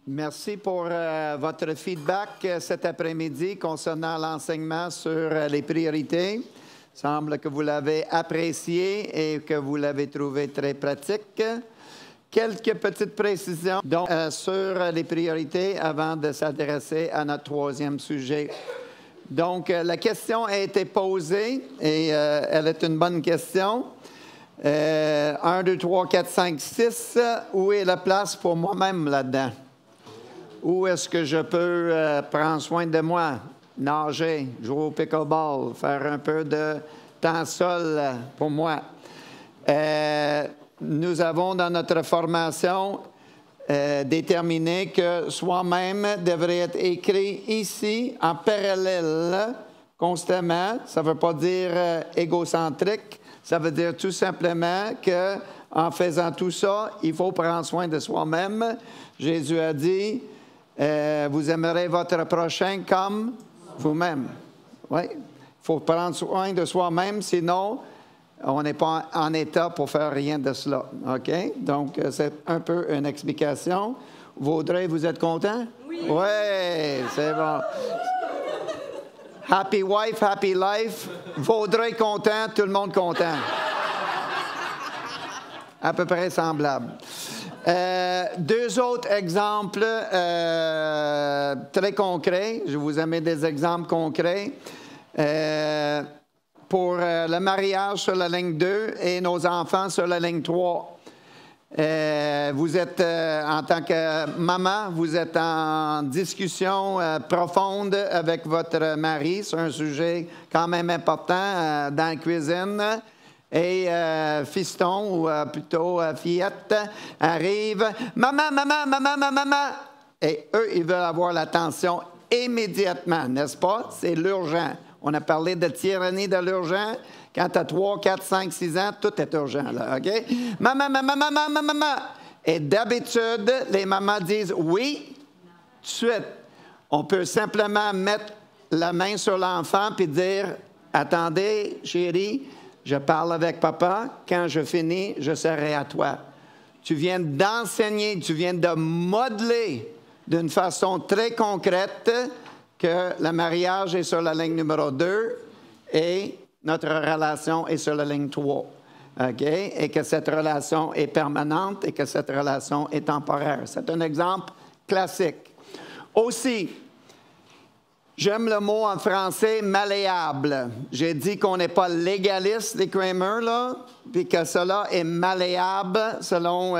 Merci pour votre feedback cet après-midi concernant l'enseignement sur les priorités. Il semble que vous l'avez apprécié et que vous l'avez trouvé très pratique. Quelques petites précisions donc, sur les priorités avant de s'adresser à notre troisième sujet. Donc, la question a été posée et elle est une bonne question. 1, 2, 3, 4, 5, 6. Où est la place pour moi-même là-dedans? Où est-ce que je peux prendre soin de moi? Nager, jouer au pickleball, faire un peu de temps seul pour moi. Nous avons dans notre formation déterminé que soi-même devrait être écrit ici en parallèle constamment. Ça ne veut pas dire égocentrique. Ça veut dire tout simplement qu'en faisant tout ça, il faut prendre soin de soi-même. Jésus a dit, vous aimerez votre prochain comme vous-même. Oui, il faut prendre soin de soi-même, sinon on n'est pas en état pour faire rien de cela. OK? Donc, c'est un peu une explication. Vaudrey, vous êtes content? Oui. Oui, c'est bon. Happy wife, happy life. Vaudrey content, tout le monde content. À peu près semblable. Deux autres exemples très concrets. Je vous ai mis des exemples concrets. Pour le mariage sur la ligne 2 et nos enfants sur la ligne 3. Vous êtes, en tant que maman, vous êtes en discussion profonde avec votre mari sur un sujet quand même important dans la cuisine. Et fiston, ou plutôt fillette, arrive. Maman, maman, maman, maman, maman. Et eux, ils veulent avoir l'attention immédiatement, n'est-ce pas? C'est l'urgent. On a parlé de tyrannie de l'urgent. Quand tu as 3, 4, 5, 6 ans, tout est urgent, là, OK? Maman, maman, maman, maman, maman. Et d'habitude, les mamans disent oui, tout de suite. On peut simplement mettre la main sur l'enfant puis dire, attendez, chérie, je parle avec papa. Quand je finis, je serai à toi. Tu viens d'enseigner, tu viens de modeler d'une façon très concrète que le mariage est sur la ligne numéro 2 et notre relation est sur la ligne 3. OK? Et que cette relation est permanente et que cette relation est temporaire. C'est un exemple classique. Aussi, j'aime le mot en français « malléable ». J'ai dit qu'on n'est pas légaliste, les Kramer, là, puis que cela est malléable selon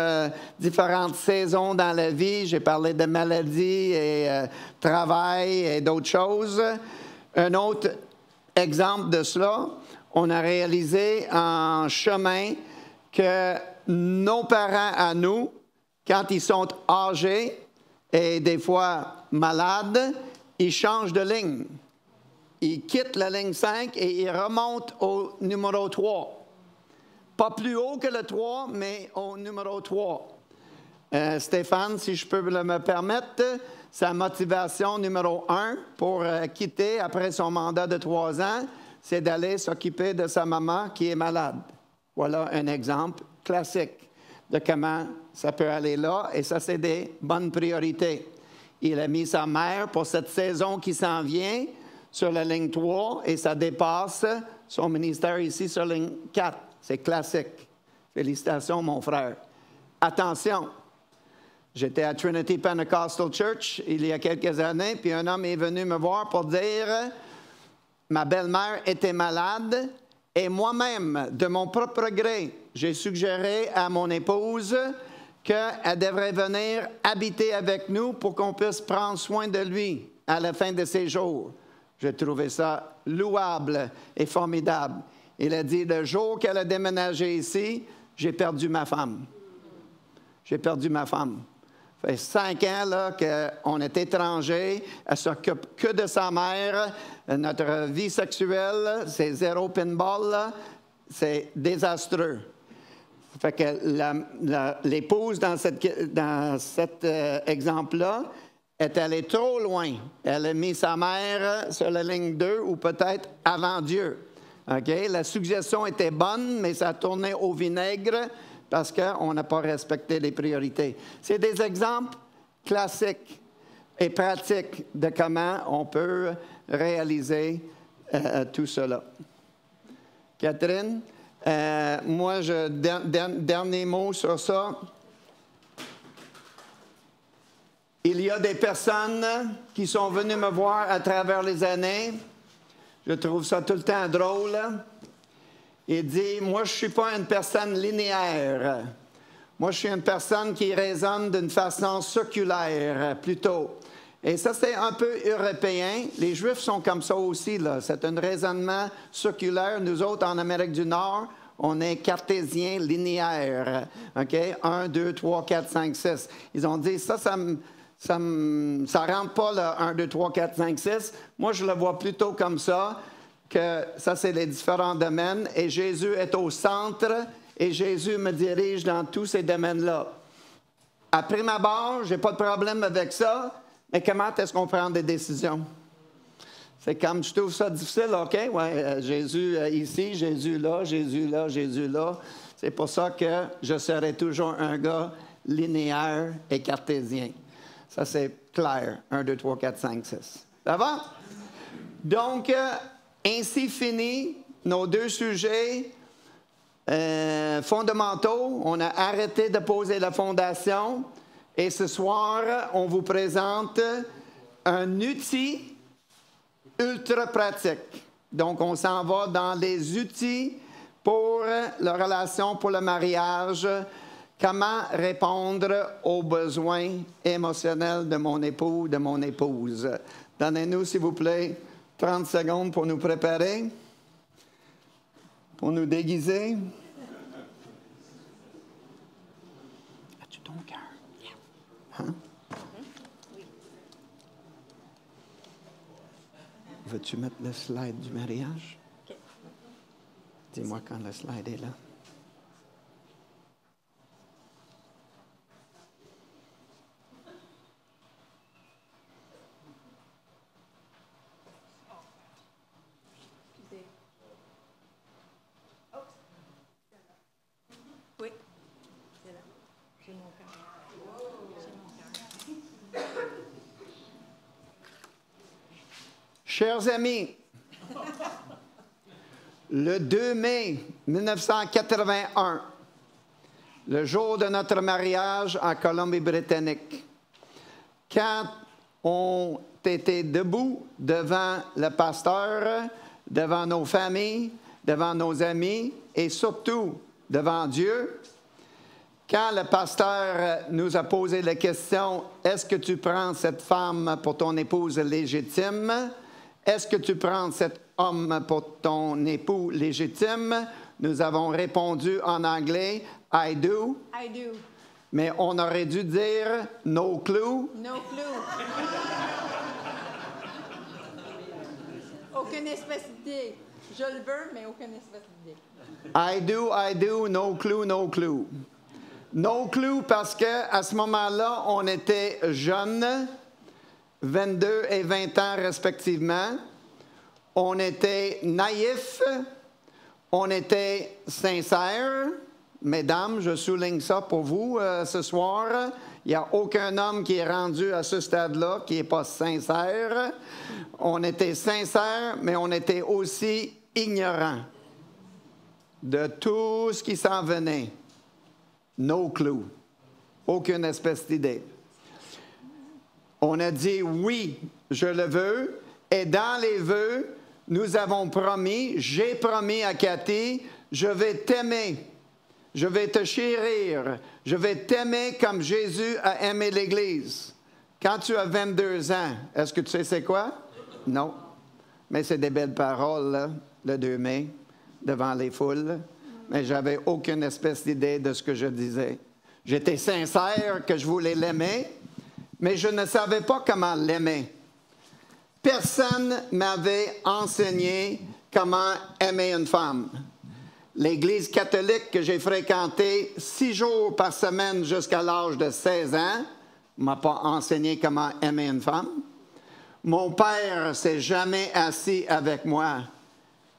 différentes saisons dans la vie. J'ai parlé de maladie et travail et d'autres choses. Un autre exemple de cela, on a réalisé en chemin que nos parents à nous, quand ils sont âgés et des fois malades, ils changent de ligne. Ils quittent la ligne 5 et ils remontent au numéro 3. Pas plus haut que le 3, mais au numéro 3. Stéphane, si je peux me permettre, sa motivation numéro 1 pour quitter après son mandat de 3 ans, c'est d'aller s'occuper de sa maman qui est malade. Voilà un exemple classique de comment ça peut aller là, et ça, c'est des bonnes priorités. Il a mis sa mère pour cette saison qui s'en vient sur la ligne 3 et ça dépasse son ministère ici sur la ligne 4. C'est classique. Félicitations, mon frère. Attention, j'étais à Trinity Pentecostal Church il y a quelques années, puis un homme est venu me voir pour dire « Ma belle-mère était malade et moi-même, de mon propre gré, j'ai suggéré à mon épouse qu'elle devrait venir habiter avec nous pour qu'on puisse prendre soin de lui à la fin de ses jours. » J'ai trouvé ça louable et formidable. Il a dit, le jour qu'elle a déménagé ici, j'ai perdu ma femme. J'ai perdu ma femme. Ça fait 5 ans là, qu'on est étrangers, elle ne s'occupe que de sa mère. Notre vie sexuelle, c'est zéro pinball, là. C'est désastreux. Fait que l'épouse, dans cet exemple-là, est allée trop loin. Elle a mis sa mère sur la ligne 2 ou peut-être avant Dieu. Okay? La suggestion était bonne, mais ça a tourné au vinaigre parce qu'on n'a pas respecté les priorités. C'est des exemples classiques et pratiques de comment on peut réaliser tout cela. Catherine, moi, dernier mot sur ça. Il y a des personnes qui sont venues me voir à travers les années. Je trouve ça tout le temps drôle. Il dit, moi, je ne suis pas une personne linéaire. Moi, je suis une personne qui raisonne d'une façon circulaire, plutôt. Et ça, c'est un peu européen. Les Juifs sont comme ça aussi, là. C'est un raisonnement circulaire. Nous autres, en Amérique du Nord, on est cartésien linéaire. OK? 1, 2, 3, 4, 5, 6. Ils ont dit, ça rentre pas, le 1, 2, 3, 4, 5, 6. Moi, je le vois plutôt comme ça, que ça, c'est les différents domaines. Et Jésus est au centre, et Jésus me dirige dans tous ces domaines-là. À prime abord, je n'ai pas de problème avec ça, mais comment est-ce qu'on prend des décisions? C'est comme, je trouve ça difficile, OK? Ouais, Jésus ici, Jésus là, Jésus là, Jésus là. C'est pour ça que je serai toujours un gars linéaire et cartésien. Ça, c'est clair. 1, 2, 3, 4, 5, 6. Ça va? Donc, ainsi finit nos deux sujets fondamentaux. On a arrêté de poser la fondation. Et ce soir, on vous présente un outil ultra pratique. Donc, on s'en va dans les outils pour la relation, pour le mariage. Comment répondre aux besoins émotionnels de mon époux, de mon épouse. Donnez-nous, s'il vous plaît, 30 secondes pour nous préparer, pour nous déguiser. As-tu ton cœur? Hein? Oui. Veux-tu mettre le slide du mariage? Okay. Dis-moi quand le slide est là. Chers amis, le 2 mai 1981, le jour de notre mariage en Colombie-Britannique, quand on était debout devant le pasteur, devant nos familles, devant nos amis et surtout devant Dieu, quand le pasteur nous a posé la question, « Est-ce que tu prends cette femme pour ton épouse légitime? Est-ce que tu prends cet homme pour ton époux légitime? » Nous avons répondu en anglais, « I do. » I do. Mais on aurait dû dire, « No clue. » No clue. Aucune espèce d'idée. Je le veux, mais aucune espèce d'idée. I do, no clue, no clue. No clue parce qu'à ce moment-là, on était jeunes, 22 et 20 ans respectivement. On était naïfs, on était sincères. Mesdames, je souligne ça pour vous ce soir. Il n'y a aucun homme qui est rendu à ce stade-là qui n'est pas sincère. On était sincères, mais on était aussi ignorants de tout ce qui s'en venait. No clue. Aucune espèce d'idée. On a dit oui, je le veux. Et dans les vœux, nous avons promis, j'ai promis à Cathy, je vais t'aimer. Je vais te chérir. Je vais t'aimer comme Jésus a aimé l'Église. Quand tu as 22 ans, est-ce que tu sais c'est quoi? Non. Mais c'est des belles paroles, là, le 2 mai, devant les foules. Mais je n'avais aucune espèce d'idée de ce que je disais. J'étais sincère que je voulais l'aimer, mais je ne savais pas comment l'aimer. Personne ne m'avait enseigné comment aimer une femme. L'Église catholique que j'ai fréquentée 6 jours par semaine jusqu'à l'âge de 16 ans ne m'a pas enseigné comment aimer une femme. Mon père ne s'est jamais assis avec moi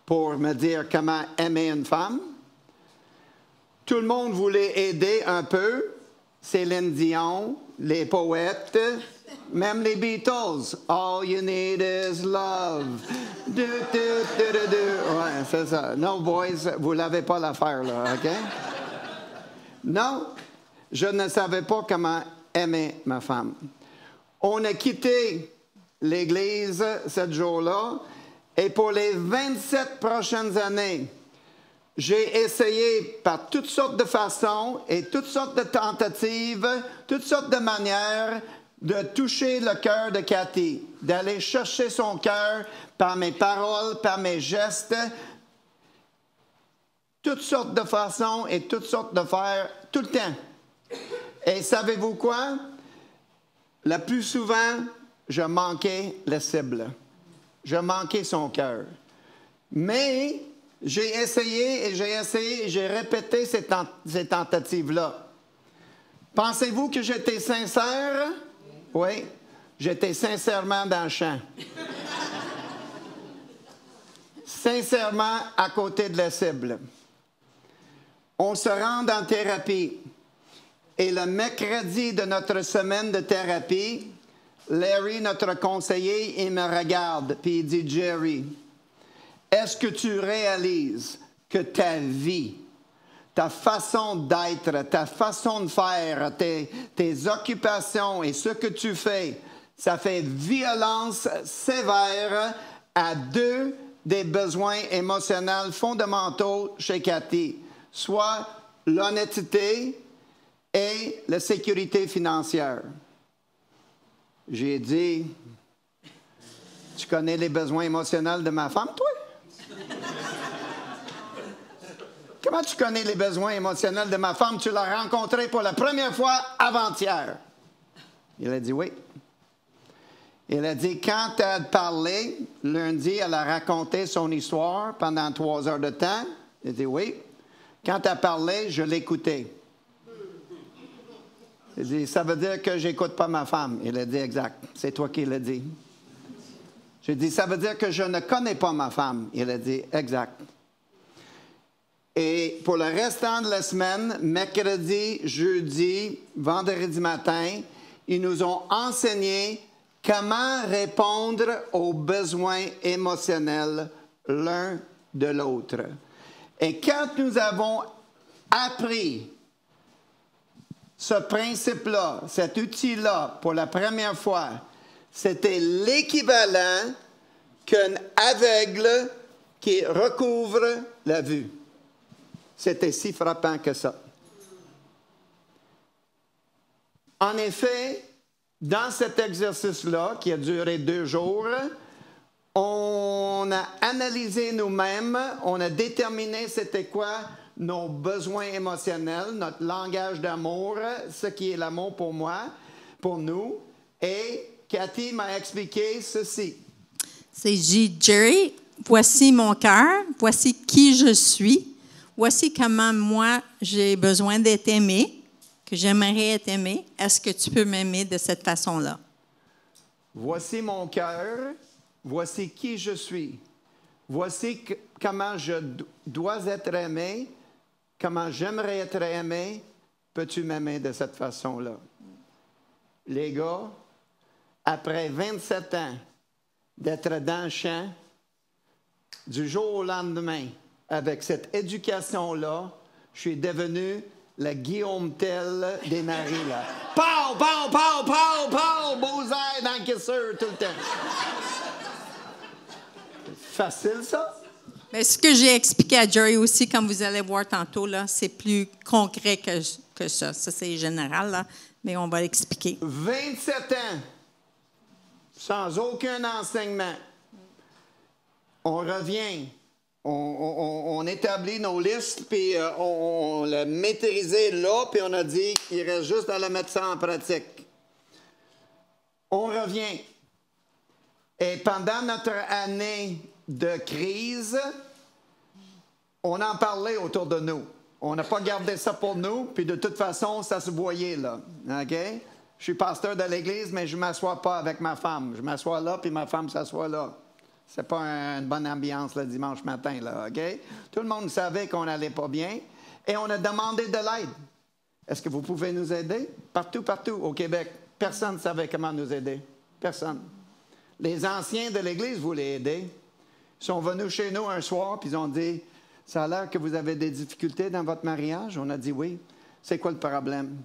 pour me dire comment aimer une femme. Tout le monde voulait aider un peu. Céline Dion, les poètes, même les Beatles. All you need is love. Du, du, du, du, du. Ouais, c'est ça. No, boys, vous l'avez pas l'affaire, là, OK? Non, je ne savais pas comment aimer ma femme. On a quitté l'Église ce jour-là, et pour les 27 prochaines années, j'ai essayé par toutes sortes de façons et toutes sortes de tentatives, toutes sortes de manières de toucher le cœur de Cathy, d'aller chercher son cœur par mes paroles, par mes gestes, toutes sortes de façons et toutes sortes de faire, tout le temps. Et savez-vous quoi? Le plus souvent, je manquais la cible. Je manquais son cœur. Mais j'ai essayé et j'ai répété ces tentatives-là. Pensez-vous que j'étais sincère? Oui, j'étais sincèrement dans le champ. Sincèrement à côté de la cible. On se rend en thérapie. Et le mercredi de notre semaine de thérapie, Larry, notre conseiller, il me regarde puis il dit, Jerry, est-ce que tu réalises que ta vie, ta façon d'être, ta façon de faire, tes occupations et ce que tu fais, ça fait violence sévère à deux des besoins émotionnels fondamentaux chez Cathy, soit l'honnêteté et la sécurité financière. J'ai dit, tu connais les besoins émotionnels de ma femme, toi? Comment tu connais les besoins émotionnels de ma femme? Tu l'as rencontrée pour la première fois avant-hier. Il a dit oui. Il a dit, quand elle a parlé, lundi, elle a raconté son histoire pendant 3 heures de temps. Il a dit oui. Quand elle a parlé, je l'écoutais. Il dit, ça veut dire que j'écoute pas ma femme. Il a dit, exact. C'est toi qui l'as dit. J'ai dit, ça veut dire que je ne connais pas ma femme. Il a dit, exact. Et pour le restant de la semaine, mercredi, jeudi, vendredi matin, ils nous ont enseigné comment répondre aux besoins émotionnels l'un de l'autre. Et quand nous avons appris ce principe-là, cet outil-là, pour la première fois, c'était l'équivalent qu'un aveugle qui recouvre la vue. C'était si frappant que ça. En effet, dans cet exercice-là, qui a duré 2 jours, on a analysé nous-mêmes, on a déterminé c'était quoi nos besoins émotionnels, notre langage d'amour, ce qui est l'amour pour moi, pour nous. Et Cathy m'a expliqué ceci. C'est Jerry, voici mon cœur, voici qui je suis, voici comment moi j'ai besoin d'être aimé, que j'aimerais être aimé. Est-ce que tu peux m'aimer de cette façon-là? Voici mon cœur, voici qui je suis, voici comment je dois être aimé, comment j'aimerais être aimé. Peux-tu m'aimer de cette façon-là? Les gars, après 27 ans d'être dans le champ, du jour au lendemain, avec cette éducation-là, je suis devenu le Guillaume Tell des maris, là. Pow, pow, pow, pow, pow, bullseye dans le kisseur tout le temps. Facile, ça? Mais ce que j'ai expliqué à Jerry aussi, comme vous allez voir tantôt, là, c'est plus concret que ça. Ça, c'est général, là, mais on va l'expliquer. 27 ans, sans aucun enseignement. On revient, on établit nos listes, puis on l'a maîtrisé là, puis on a dit qu'il reste juste à le mettre ça en pratique. On revient. Et pendant notre année de crise, on en parlait autour de nous. On n'a pas gardé ça pour nous, puis de toute façon, ça se voyait là. OK? Je suis pasteur de l'Église, mais je ne m'assois pas avec ma femme. Je m'assois là, puis ma femme s'assoit là. C'est pas une bonne ambiance le dimanche matin, là, OK? Tout le monde savait qu'on n'allait pas bien, et on a demandé de l'aide. Est-ce que vous pouvez nous aider? Partout, partout au Québec, personne ne savait comment nous aider. Personne. Les anciens de l'Église voulaient aider. Ils sont venus chez nous un soir, puis ils ont dit, « Ça a l'air que vous avez des difficultés dans votre mariage? » On a dit, « Oui. » C'est quoi le problème?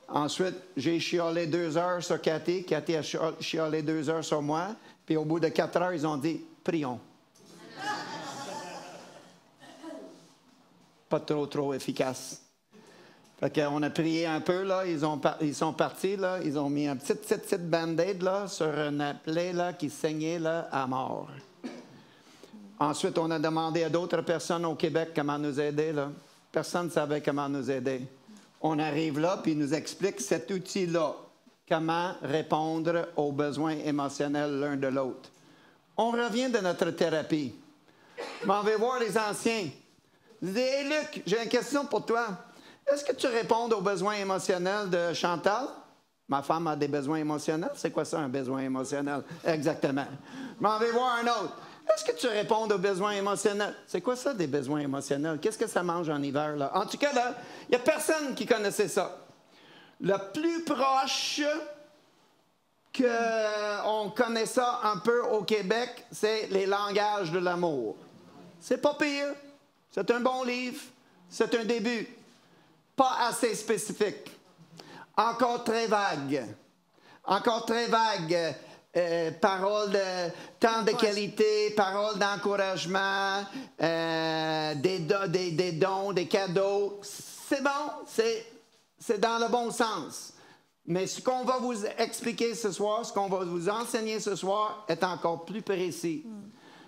Ensuite, j'ai chiolé 2 heures sur Cathy. Cathy a chiolé 2 heures sur moi. Puis au bout de 4 heures, ils ont dit, « Prions. » Pas trop efficace. Fait qu'on a prié un peu, là. Ils sont partis, là. Ils ont mis un petit band-aid, là, sur une plaie, là, qui saignait, là, à mort. Ensuite, on a demandé à d'autres personnes au Québec comment nous aider, là. Personne ne savait comment nous aider. On arrive là, puis ils nous expliquent cet outil-là. Comment répondre aux besoins émotionnels l'un de l'autre. On revient de notre thérapie. Je m'en vais voir les anciens. Je dis, « Hey Luc, j'ai une question pour toi. Est-ce que tu réponds aux besoins émotionnels de Chantal? » Ma femme a des besoins émotionnels. C'est quoi ça, un besoin émotionnel? Exactement. Je m'en vais voir un autre. Est-ce que tu réponds aux besoins émotionnels? C'est quoi ça, des besoins émotionnels? Qu'est-ce que ça mange en hiver, là? En tout cas, là, il n'y a personne qui connaissait ça. Le plus proche qu'on connaît ça un peu au Québec, c'est les langages de l'amour. C'est pas pire. C'est un bon livre. C'est un début. Pas assez spécifique. Encore très vague. Encore très vague. Paroles de temps de qualité, paroles d'encouragement, des dons, des cadeaux. C'est bon, c'est dans le bon sens. Mais ce qu'on va vous expliquer ce soir, ce qu'on va vous enseigner ce soir est encore plus précis.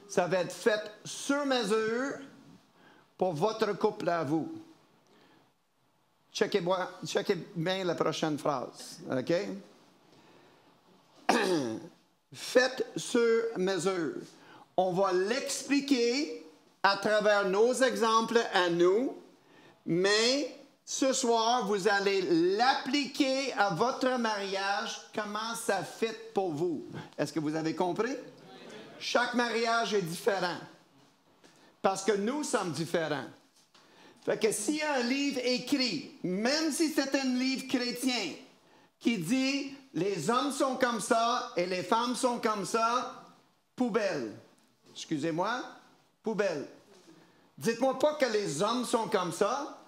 Ça va être fait sur mesure pour votre couple à vous. Checkez bien la prochaine phrase, OK? Faites sur mesure. On va l'expliquer à travers nos exemples à nous, mais ce soir, vous allez l'appliquer à votre mariage, comment ça fit pour vous. Est-ce que vous avez compris? Chaque mariage est différent, parce que nous sommes différents. Fait que s'il y a un livre écrit, même si c'est un livre chrétien, qui dit « Les hommes sont comme ça et les femmes sont comme ça », poubelle. Excusez-moi, poubelle. Dites-moi pas que les hommes sont comme ça.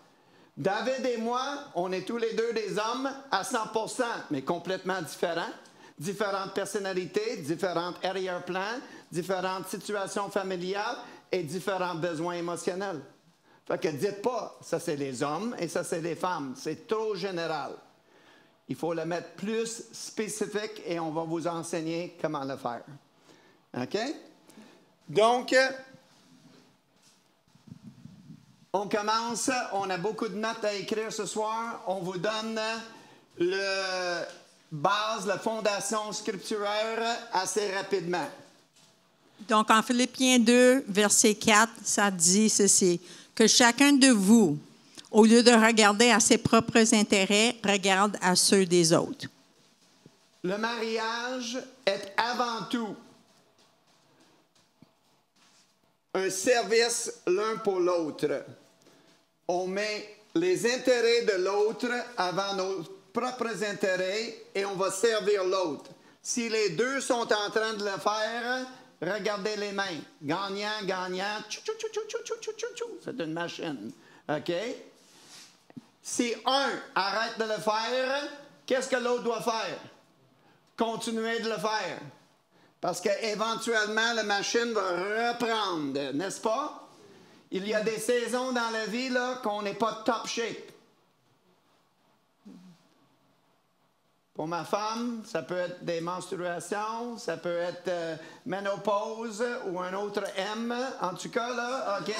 David et moi, on est tous les deux des hommes à 100%, mais complètement différents. Différentes personnalités, différents arrière-plans, différentes situations familiales et différents besoins émotionnels. Fait que dites pas, ça c'est les hommes et ça c'est les femmes. C'est trop général. Il faut le mettre plus spécifique et on va vous enseigner comment le faire. OK? Donc, on commence. On a beaucoup de notes à écrire ce soir. On vous donne la base, la fondation scripturaire assez rapidement. Donc, en Philippiens 2, verset 4, ça dit ceci, que chacun de vous, au lieu de regarder à ses propres intérêts, regarde à ceux des autres. Le mariage est avant tout un service l'un pour l'autre. On met les intérêts de l'autre avant nos propres intérêts et on va servir l'autre. Si les deux sont en train de le faire, regardez les mains. Gagnant, gagnant, c'est une machine. OK? Si un arrête de le faire, qu'est-ce que l'autre doit faire? Continuer de le faire. Parce qu'éventuellement, la machine va reprendre, n'est-ce pas? Il y a des saisons dans la vie là, qu'on n'est pas top shape. Pour ma femme, ça peut être des menstruations, ça peut être ménopause ou un autre M. En tout cas, là, OK?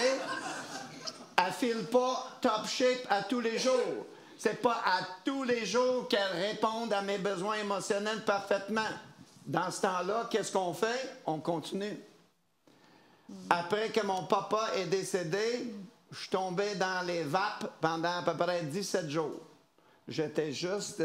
Elle ne file pas top shape à tous les jours. C'est pas à tous les jours qu'elle répond à mes besoins émotionnels parfaitement. Dans ce temps-là, qu'est-ce qu'on fait? On continue. Après que mon papa est décédé, je suis tombé dans les vapes pendant à peu près 17 jours. J'étais juste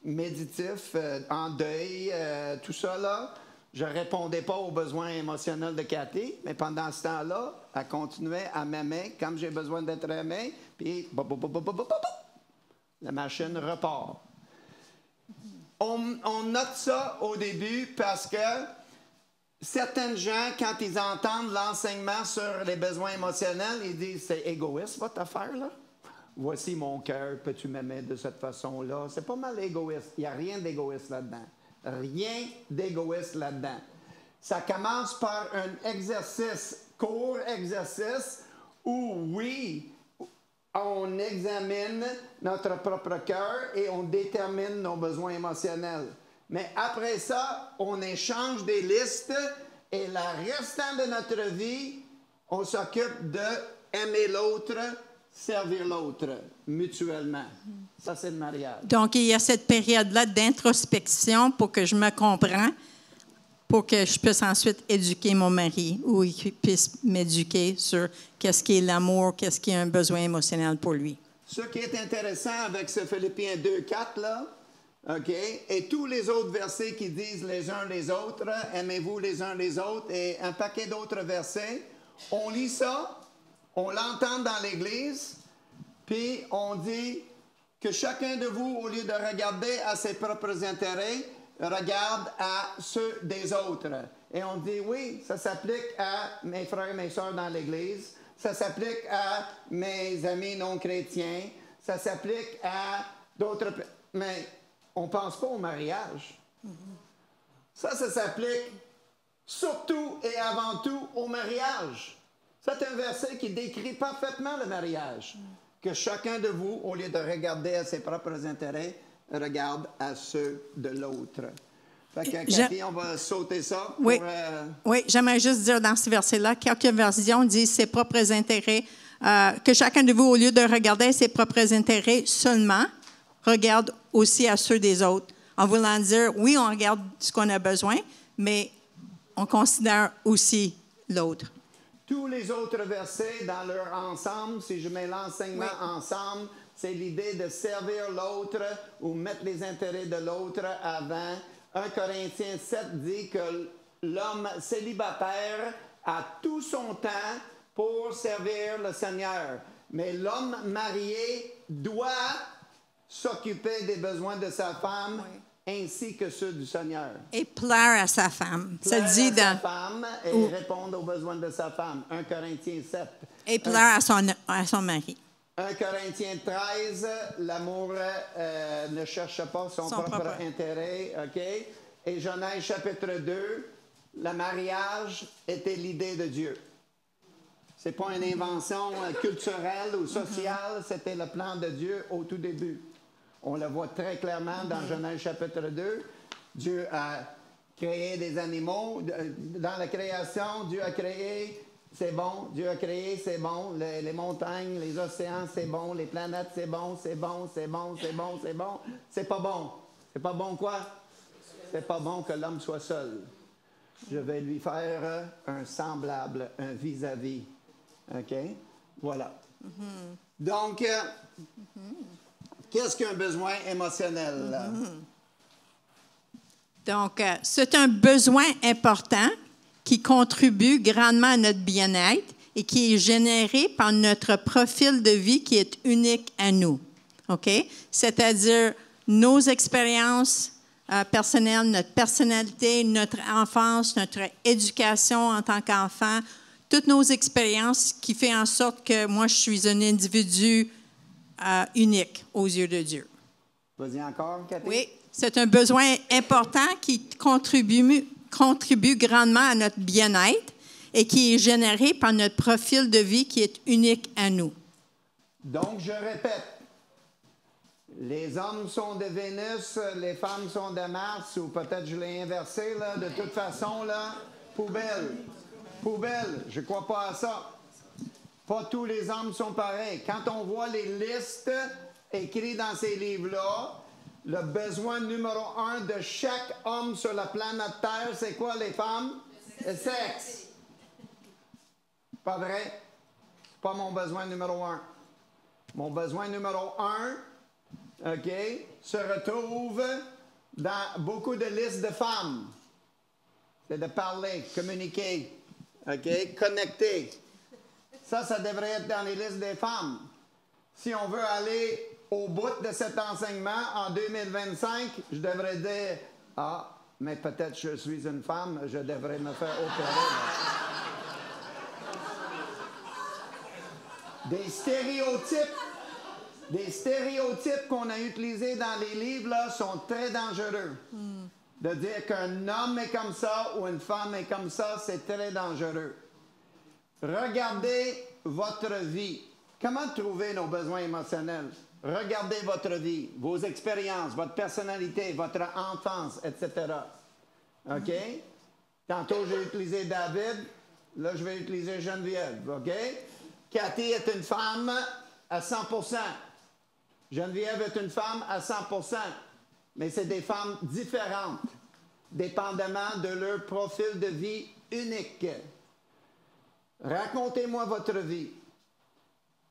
méditif, en deuil, tout ça là. Je ne répondais pas aux besoins émotionnels de Cathy, mais pendant ce temps-là, elle continuait à m'aimer comme j'ai besoin d'être aimé, puis La machine repart. On note ça au début parce que certaines gens, quand ils entendent l'enseignement sur les besoins émotionnels, ils disent « C'est égoïste, votre affaire, là? Voici mon cœur, peux-tu m'aimer de cette façon-là? » C'est pas mal égoïste. Il n'y a rien d'égoïste là-dedans. Rien d'égoïste là-dedans. Ça commence par un exercice, court exercice, où oui, on examine notre propre cœur et on détermine nos besoins émotionnels. Mais après ça, on échange des listes et le restant de notre vie, on s'occupe d'aimer l'autre, servir l'autre mutuellement. Ça, c'est le mariage. Donc, il y a cette période-là d'introspection pour que je me comprenne, pour que je puisse ensuite éduquer mon mari ou qu'il puisse m'éduquer sur qu'est-ce qui est l'amour, qu'est-ce qui est un besoin émotionnel pour lui. Ce qui est intéressant avec ce Philippiens 2:4, là, OK, et tous les autres versets qui disent les uns les autres, aimez-vous les uns les autres, et un paquet d'autres versets, on lit ça, on l'entend dans l'Église, puis on dit que chacun de vous, au lieu de regarder à ses propres intérêts, regarde à ceux des autres. Et on dit, oui, ça s'applique à mes frères et mes sœurs dans l'Église, ça s'applique à mes amis non chrétiens, ça s'applique à d'autres... Mais on ne pense pas au mariage. Ça s'applique surtout et avant tout au mariage. C'est un verset qui décrit parfaitement le mariage. Que chacun de vous, au lieu de regarder à ses propres intérêts, regarde à ceux de l'autre. Fait que, Cathy, on va sauter ça. Oui, pour, oui, j'aimerais juste dire dans ce verset-là, quelques versions disent ses propres intérêts, que chacun de vous, au lieu de regarder à ses propres intérêts seulement, regarde aussi à ceux des autres. En voulant dire, oui, on regarde ce qu'on a besoin, mais on considère aussi l'autre. Tous les autres versets dans leur ensemble, si je mets l'enseignement ensemble, c'est l'idée de servir l'autre ou mettre les intérêts de l'autre avant. 1 Corinthiens 7 dit que l'homme célibataire a tout son temps pour servir le Seigneur. Mais l'homme marié doit s'occuper des besoins de sa femme ainsi que ceux du Seigneur. Et plaire à sa femme. Plaire Ça dit à sa dans... femme et répondre aux besoins de sa femme. 1 Corinthiens 7. Et plaire à son mari. 1 Corinthiens 13, l'amour ne cherche pas son propre intérêt. OK? Et Genèse chapitre 2, le mariage était l'idée de Dieu. Ce n'est pas une invention culturelle ou sociale, c'était le plan de Dieu au tout début. On le voit très clairement dans Genèse chapitre 2. Dieu a créé des animaux. Dans la création, Dieu a créé, c'est bon. Dieu a créé, c'est bon. Les montagnes, les océans, c'est bon. Les planètes, c'est bon, c'est bon, c'est bon, c'est bon, c'est bon. C'est pas bon. C'est pas bon quoi? C'est pas bon que l'homme soit seul. Je vais lui faire un semblable, un vis-à-vis. OK? Voilà. Donc, qu'est-ce qu'un besoin émotionnel? Donc, c'est un besoin important qui contribue grandement à notre bien-être et qui est généré par notre profil de vie qui est unique à nous. OK? C'est-à-dire nos expériences personnelles, notre personnalité, notre enfance, notre éducation en tant qu'enfant, toutes nos expériences qui font en sorte que moi, je suis un individu unique aux yeux de Dieu. Vas-y encore, Cathy. Oui, c'est un besoin important qui contribue grandement à notre bien-être et qui est généré par notre profil de vie qui est unique à nous. Donc, je répète, les hommes sont de Vénus, les femmes sont de Mars, ou peut-être je l'ai inversé, là, de toute façon, là, poubelle. Poubelle, je ne crois pas à ça. Pas tous les hommes sont pareils. Quand on voit les listes écrites dans ces livres-là, le besoin numéro 1 de chaque homme sur la planète Terre, c'est quoi, les femmes? Le sexe. Pas vrai? C'est pas mon besoin numéro 1. Mon besoin numéro 1, OK, se retrouve dans beaucoup de listes de femmes. C'est de parler, communiquer, OK, connecter. Ça devrait être dans les listes des femmes. Si on veut aller au bout de cet enseignement, en 2025, je devrais dire, ah, mais peut-être je suis une femme, je devrais me faire opérer. Des stéréotypes qu'on a utilisés dans les livres là, sont très dangereux. De dire qu'un homme est comme ça ou une femme est comme ça, c'est très dangereux. Regardez votre vie. Comment trouver nos besoins émotionnels? Regardez votre vie, vos expériences, votre personnalité, votre enfance, etc. OK? Tantôt, j'ai utilisé David. Là, je vais utiliser Geneviève. OK? Cathy est une femme à 100%. Geneviève est une femme à 100%. Mais c'est des femmes différentes, dépendamment de leur profil de vie unique. Racontez-moi votre vie,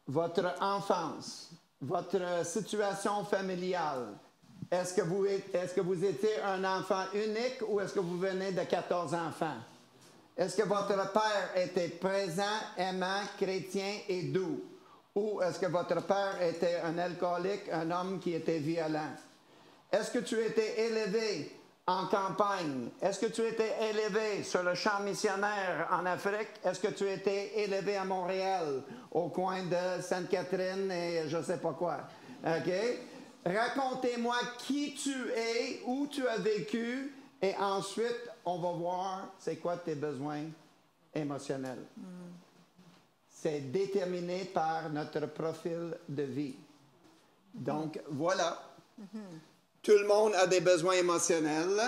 votre enfance, votre situation familiale. Est-ce que vous étiez un enfant unique ou est-ce que vous venez de 14 enfants? Est-ce que votre père était présent, aimant, chrétien et doux? Ou est-ce que votre père était un alcoolique, un homme qui était violent? Est-ce que tu étais élevé en campagne? Est-ce que tu étais élevé sur le champ missionnaire en Afrique? Est-ce que tu étais élevé à Montréal, au coin de Sainte-Catherine et je ne sais pas quoi? OK? Racontez-moi qui tu es, où tu as vécu, et ensuite, on va voir c'est quoi tes besoins émotionnels. C'est déterminé par notre profil de vie. Donc, voilà. Tout le monde a des besoins émotionnels.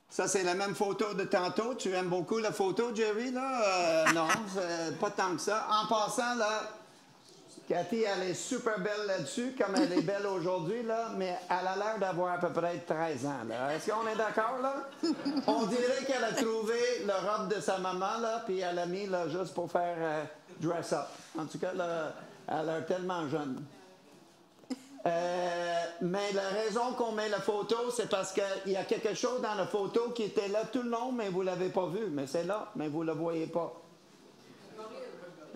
Ça, c'est la même photo de tantôt. Tu aimes beaucoup la photo, Jerry, là? Non, pas tant que ça. En passant, là, Cathy, elle est super belle là-dessus, comme elle est belle aujourd'hui, là, mais elle a l'air d'avoir à peu près 13 ans, là. Est-ce qu'on est d'accord, là? On dirait qu'elle a trouvé le robe de sa maman, là, puis elle l'a mis, là, juste pour faire dress up. En tout cas, là, elle a l'air tellement jeune. Mais la raison qu'on met la photo, c'est parce qu'il y a quelque chose dans la photo qui était là tout le long, mais vous ne l'avez pas vu. Mais c'est là, mais vous ne le voyez pas.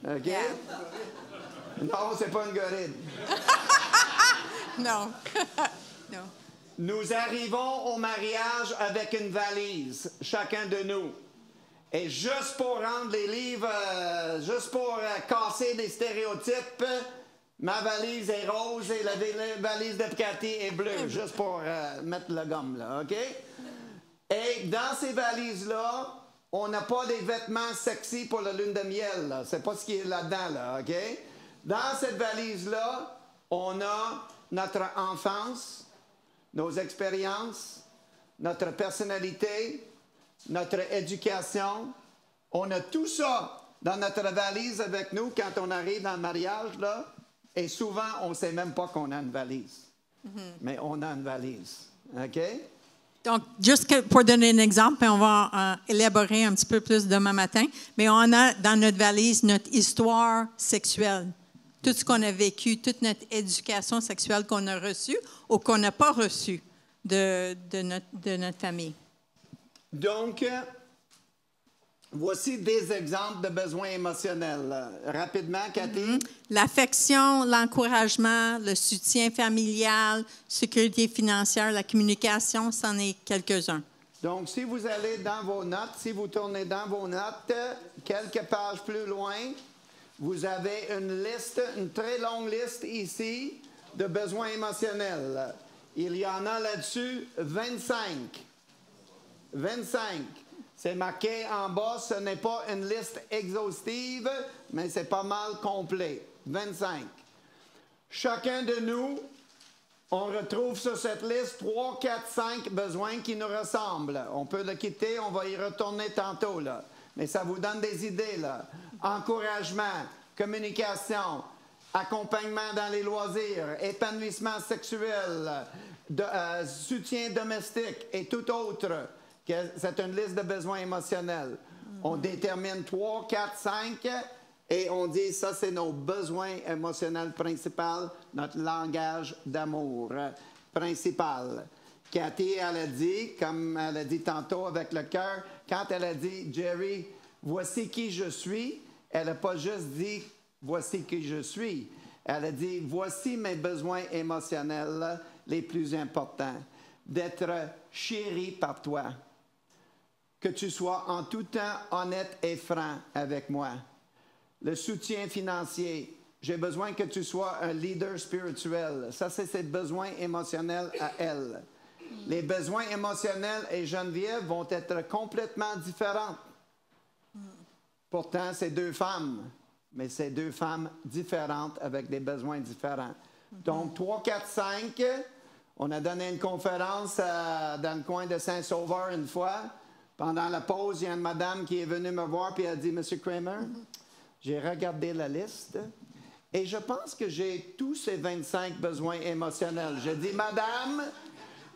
OK? Non, c'est pas une gorille. Non. Non. Nous arrivons au mariage avec une valise, chacun de nous. Et juste pour rendre les livres, juste pour casser des stéréotypes, ma valise est rose et la valise de Cathy est bleue, juste pour mettre la gomme, là, OK? Et dans ces valises-là, on n'a pas des vêtements sexy pour la lune de miel, là. C'est pas ce qui est là-dedans, là, OK? Dans cette valise-là, on a notre enfance, nos expériences, notre personnalité, notre éducation. On a tout ça dans notre valise avec nous quand on arrive dans le mariage, là. Et souvent, on ne sait même pas qu'on a une valise. Mais on a une valise. OK? Donc, juste pour donner un exemple, puis on va élaborer un petit peu plus demain matin, mais on a dans notre valise notre histoire sexuelle. Tout ce qu'on a vécu, toute notre éducation sexuelle qu'on a reçue ou qu'on n'a pas reçue de notre famille. Donc, voici des exemples de besoins émotionnels. Rapidement, Cathy. L'affection, l'encouragement, le soutien familial, sécurité financière, la communication, c'en est quelques-uns. Donc, si vous allez dans vos notes, si vous tournez dans vos notes, quelques pages plus loin, vous avez une liste, une très longue liste ici de besoins émotionnels. Il y en a là-dessus 25. 25. C'est marqué en bas, ce n'est pas une liste exhaustive, mais c'est pas mal complet. 25. Chacun de nous, on retrouve sur cette liste 3, 4, 5 besoins qui nous ressemblent. On peut le quitter, on va y retourner tantôt, là. Mais ça vous donne des idées, là. Encouragement, communication, accompagnement dans les loisirs, épanouissement sexuel, soutien domestique et tout autre. C'est une liste de besoins émotionnels. On détermine 3, 4, 5 et on dit ça, c'est nos besoins émotionnels principaux, notre langage d'amour principal. Cathy, elle a dit, comme elle a dit tantôt avec le cœur, quand elle a dit, Jerry, voici qui je suis, elle n'a pas juste dit, voici qui je suis. Elle a dit, voici mes besoins émotionnels les plus importants. D'être chéri par toi. Que tu sois en tout temps honnête et franc avec moi. Le soutien financier. J'ai besoin que tu sois un leader spirituel. Ça, c'est ses besoins émotionnels à elle. Les besoins émotionnels et Geneviève vont être complètement différents. Pourtant, c'est deux femmes, mais c'est deux femmes différentes avec des besoins différents. Donc, 3, 4, 5, on a donné une conférence dans le coin de Saint-Sauveur une fois. Pendant la pause, il y a une madame qui est venue me voir et elle a dit, « Monsieur Kramer, j'ai regardé la liste et je pense que j'ai tous ces 25 besoins émotionnels. » J'ai dit, « Madame,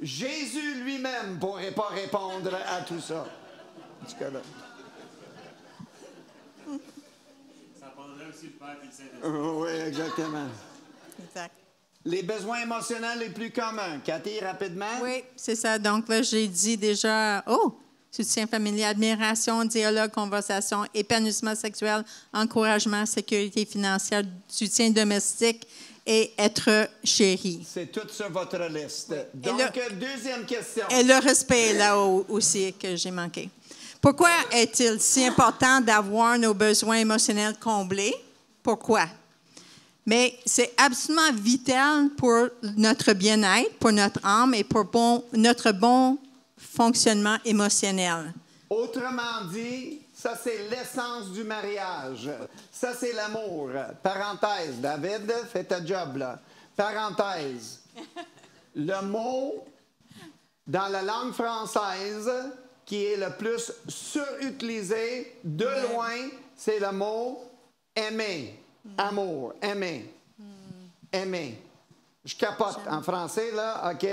Jésus lui-même ne pourrait pas répondre à tout ça. » En tout cas, là. Ça prendrait aussi le Père et le Saint-Esprit. Oui, exactement. Exact. Les besoins émotionnels les plus communs. Cathy, rapidement. Oui, c'est ça. Donc là, j'ai dit déjà, soutien familial, admiration, dialogue, conversation, épanouissement sexuel, encouragement, sécurité financière, soutien domestique et être chéri. C'est tout sur votre liste. Donc, deuxième question. Et le respect est là aussi que j'ai manqué. Pourquoi est-il si important d'avoir nos besoins émotionnels comblés? Pourquoi? Mais c'est absolument vital pour notre bien-être, pour notre âme et pour notre bon fonctionnement émotionnel. Autrement dit, ça c'est l'essence du mariage. Ça c'est l'amour. Parenthèse, David, fais ta job là. Parenthèse. Le mot dans la langue française qui est le plus surutilisé de loin, c'est le mot aimer. Amour, aimer. Aimer. Je capote en français là, OK?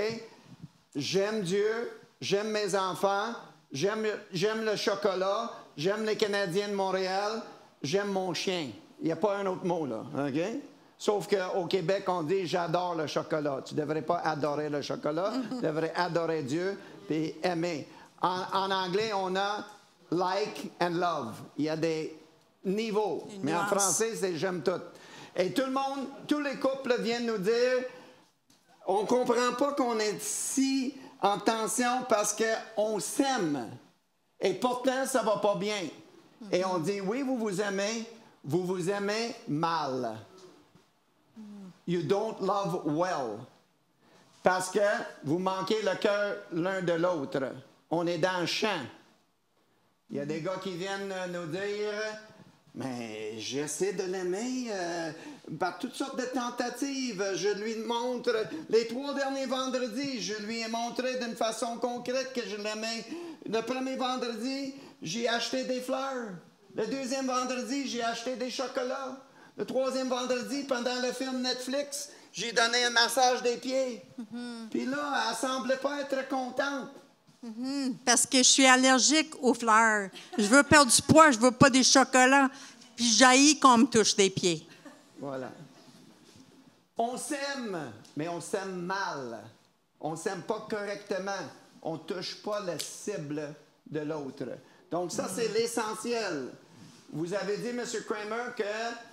J'aime Dieu. J'aime mes enfants, j'aime le chocolat, j'aime les Canadiens de Montréal, j'aime mon chien. Il n'y a pas un autre mot, là, OK? Sauf qu'au Québec, on dit « j'adore le chocolat ». Tu ne devrais pas adorer le chocolat, tu devrais adorer Dieu et aimer. En anglais, on a « like and love ». Il y a des niveaux, mais en français, c'est « j'aime tout ». Et tout le monde, tous les couples viennent nous dire « on ne comprend pas qu'on est si... en tension parce qu'on s'aime. Et pourtant, ça ne va pas bien. Et on dit, oui, vous vous aimez mal. You don't love well. Parce que vous manquez le cœur l'un de l'autre. On est dans le champ. Il y a des gars qui viennent nous dire, mais j'essaie de l'aimer par toutes sortes de tentatives. Je lui montre, les 3 derniers vendredis, je lui ai montré d'une façon concrète que je l'aimais. Le premier vendredi, j'ai acheté des fleurs. Le deuxième vendredi, j'ai acheté des chocolats. Le troisième vendredi, pendant le film Netflix, j'ai donné un massage des pieds. Puis là, elle ne semblait pas être contente. Parce que je suis allergique aux fleurs. Je veux perdre du poids, je veux pas des chocolats. Puis j'haïs qu'on me touche des pieds. Voilà. On s'aime, mais on s'aime mal. On ne s'aime pas correctement. On ne touche pas la cible de l'autre. Donc ça, c'est l'essentiel. Vous avez dit, M. Kramer, que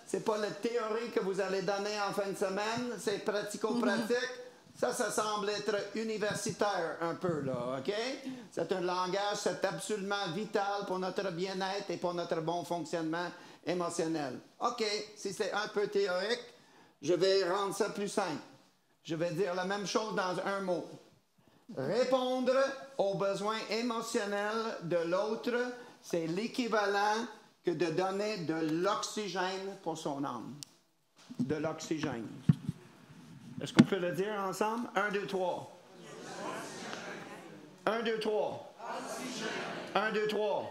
ce n'est pas la théorie que vous allez donner en fin de semaine, c'est pratico-pratique. Ça semble être universitaire un peu, là, OK? C'est un langage, c'est absolument vital pour notre bien-être et pour notre bon fonctionnement émotionnel. OK, si c'est un peu théorique, je vais rendre ça plus simple. Je vais dire la même chose dans un mot. Répondre aux besoins émotionnels de l'autre, c'est l'équivalent que de donner de l'oxygène pour son âme. De l'oxygène. Est-ce qu'on peut le dire ensemble? 1, 2, 3. 1, 2, 3. 1, 2, 3.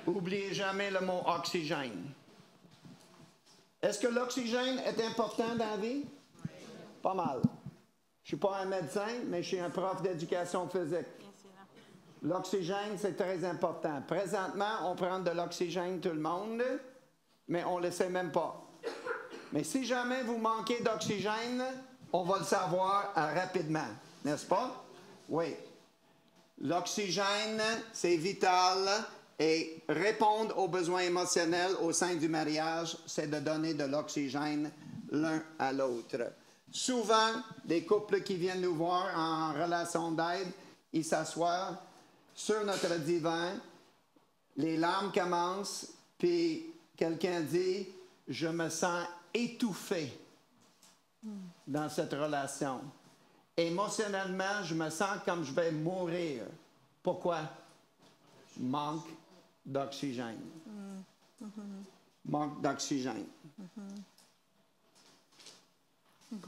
Oubliez jamais le mot oxygène. Est-ce que l'oxygène est important dans la vie? Pas mal. Je ne suis pas un médecin, mais je suis un prof d'éducation physique. L'oxygène, c'est très important. Présentement, on prend de l'oxygène tout le monde, mais on ne le sait même pas. Mais si jamais vous manquez d'oxygène, on va le savoir rapidement, n'est-ce pas? Oui. L'oxygène, c'est vital et répondre aux besoins émotionnels au sein du mariage, c'est de donner de l'oxygène l'un à l'autre. Souvent, des couples qui viennent nous voir en relation d'aide, ils s'assoient sur notre divan, les larmes commencent, puis quelqu'un dit « Je me sens étouffé dans cette relation. Émotionnellement, je me sens comme je vais mourir. Pourquoi? Manque d'oxygène. Manque d'oxygène.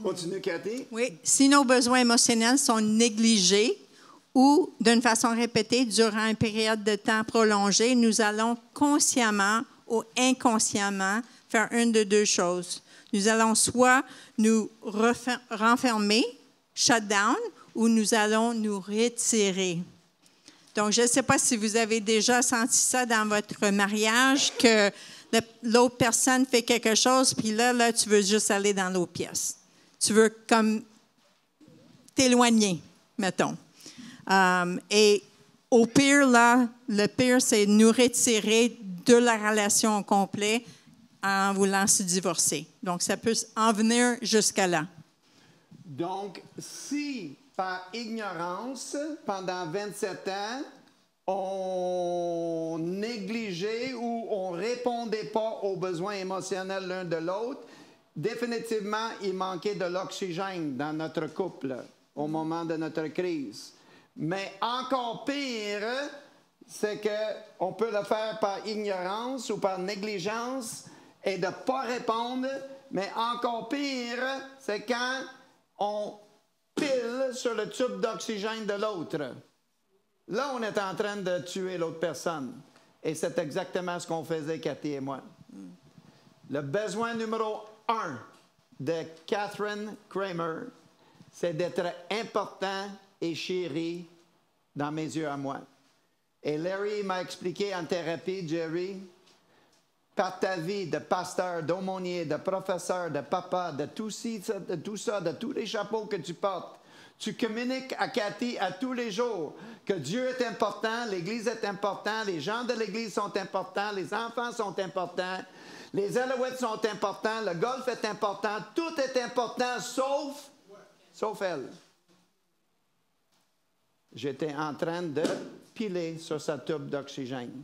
Continue, Cathy. Oui. Si nos besoins émotionnels sont négligés ou d'une façon répétée durant une période de temps prolongée, nous allons consciemment ou inconsciemment faire une de deux choses. Nous allons soit nous renfermer, shut down, ou nous allons nous retirer. Donc, je ne sais pas si vous avez déjà senti ça dans votre mariage, que l'autre personne fait quelque chose, puis là, tu veux juste aller dans l'autre pièce. Tu veux comme t'éloigner, mettons. Et au pire, là, le pire, c'est nous retirer de la relation au complet en voulant se divorcer. Donc, ça peut en venir jusqu'à là. Donc, si par ignorance, pendant 27 ans, on négligeait ou on ne répondait pas aux besoins émotionnels l'un de l'autre, définitivement, il manquait de l'oxygène dans notre couple au moment de notre crise. Mais encore pire, c'est qu'on peut le faire par ignorance ou par négligence et de ne pas répondre. Mais encore pire, c'est quand on pile sur le tube d'oxygène de l'autre. Là, on est en train de tuer l'autre personne. Et c'est exactement ce qu'on faisait, Cathy et moi. Le besoin numéro 1 de Catherine Kramer, c'est d'être important et chéri dans mes yeux à moi. Et Larry m'a expliqué en thérapie, Jerry, par ta vie de pasteur, d'aumônier, de professeur, de papa, de tout ça, de tous les chapeaux que tu portes, tu communiques à Cathy à tous les jours que Dieu est important, l'Église est importante, les gens de l'Église sont importants, les enfants sont importants, les alouettes sont importants, le golf est important, tout est important sauf elle. J'étais en train de piler sur sa tube d'oxygène.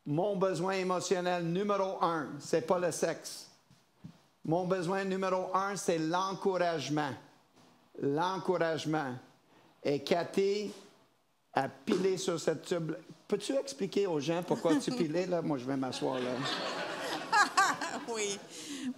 Mon besoin émotionnel numéro 1, ce n'est pas le sexe. Mon besoin numéro 1, c'est l'encouragement. L'encouragement. Et Cathy a pilé sur cette tube. Peux-tu expliquer aux gens pourquoi tu pilais, là? Moi, je vais m'asseoir, là. Oui.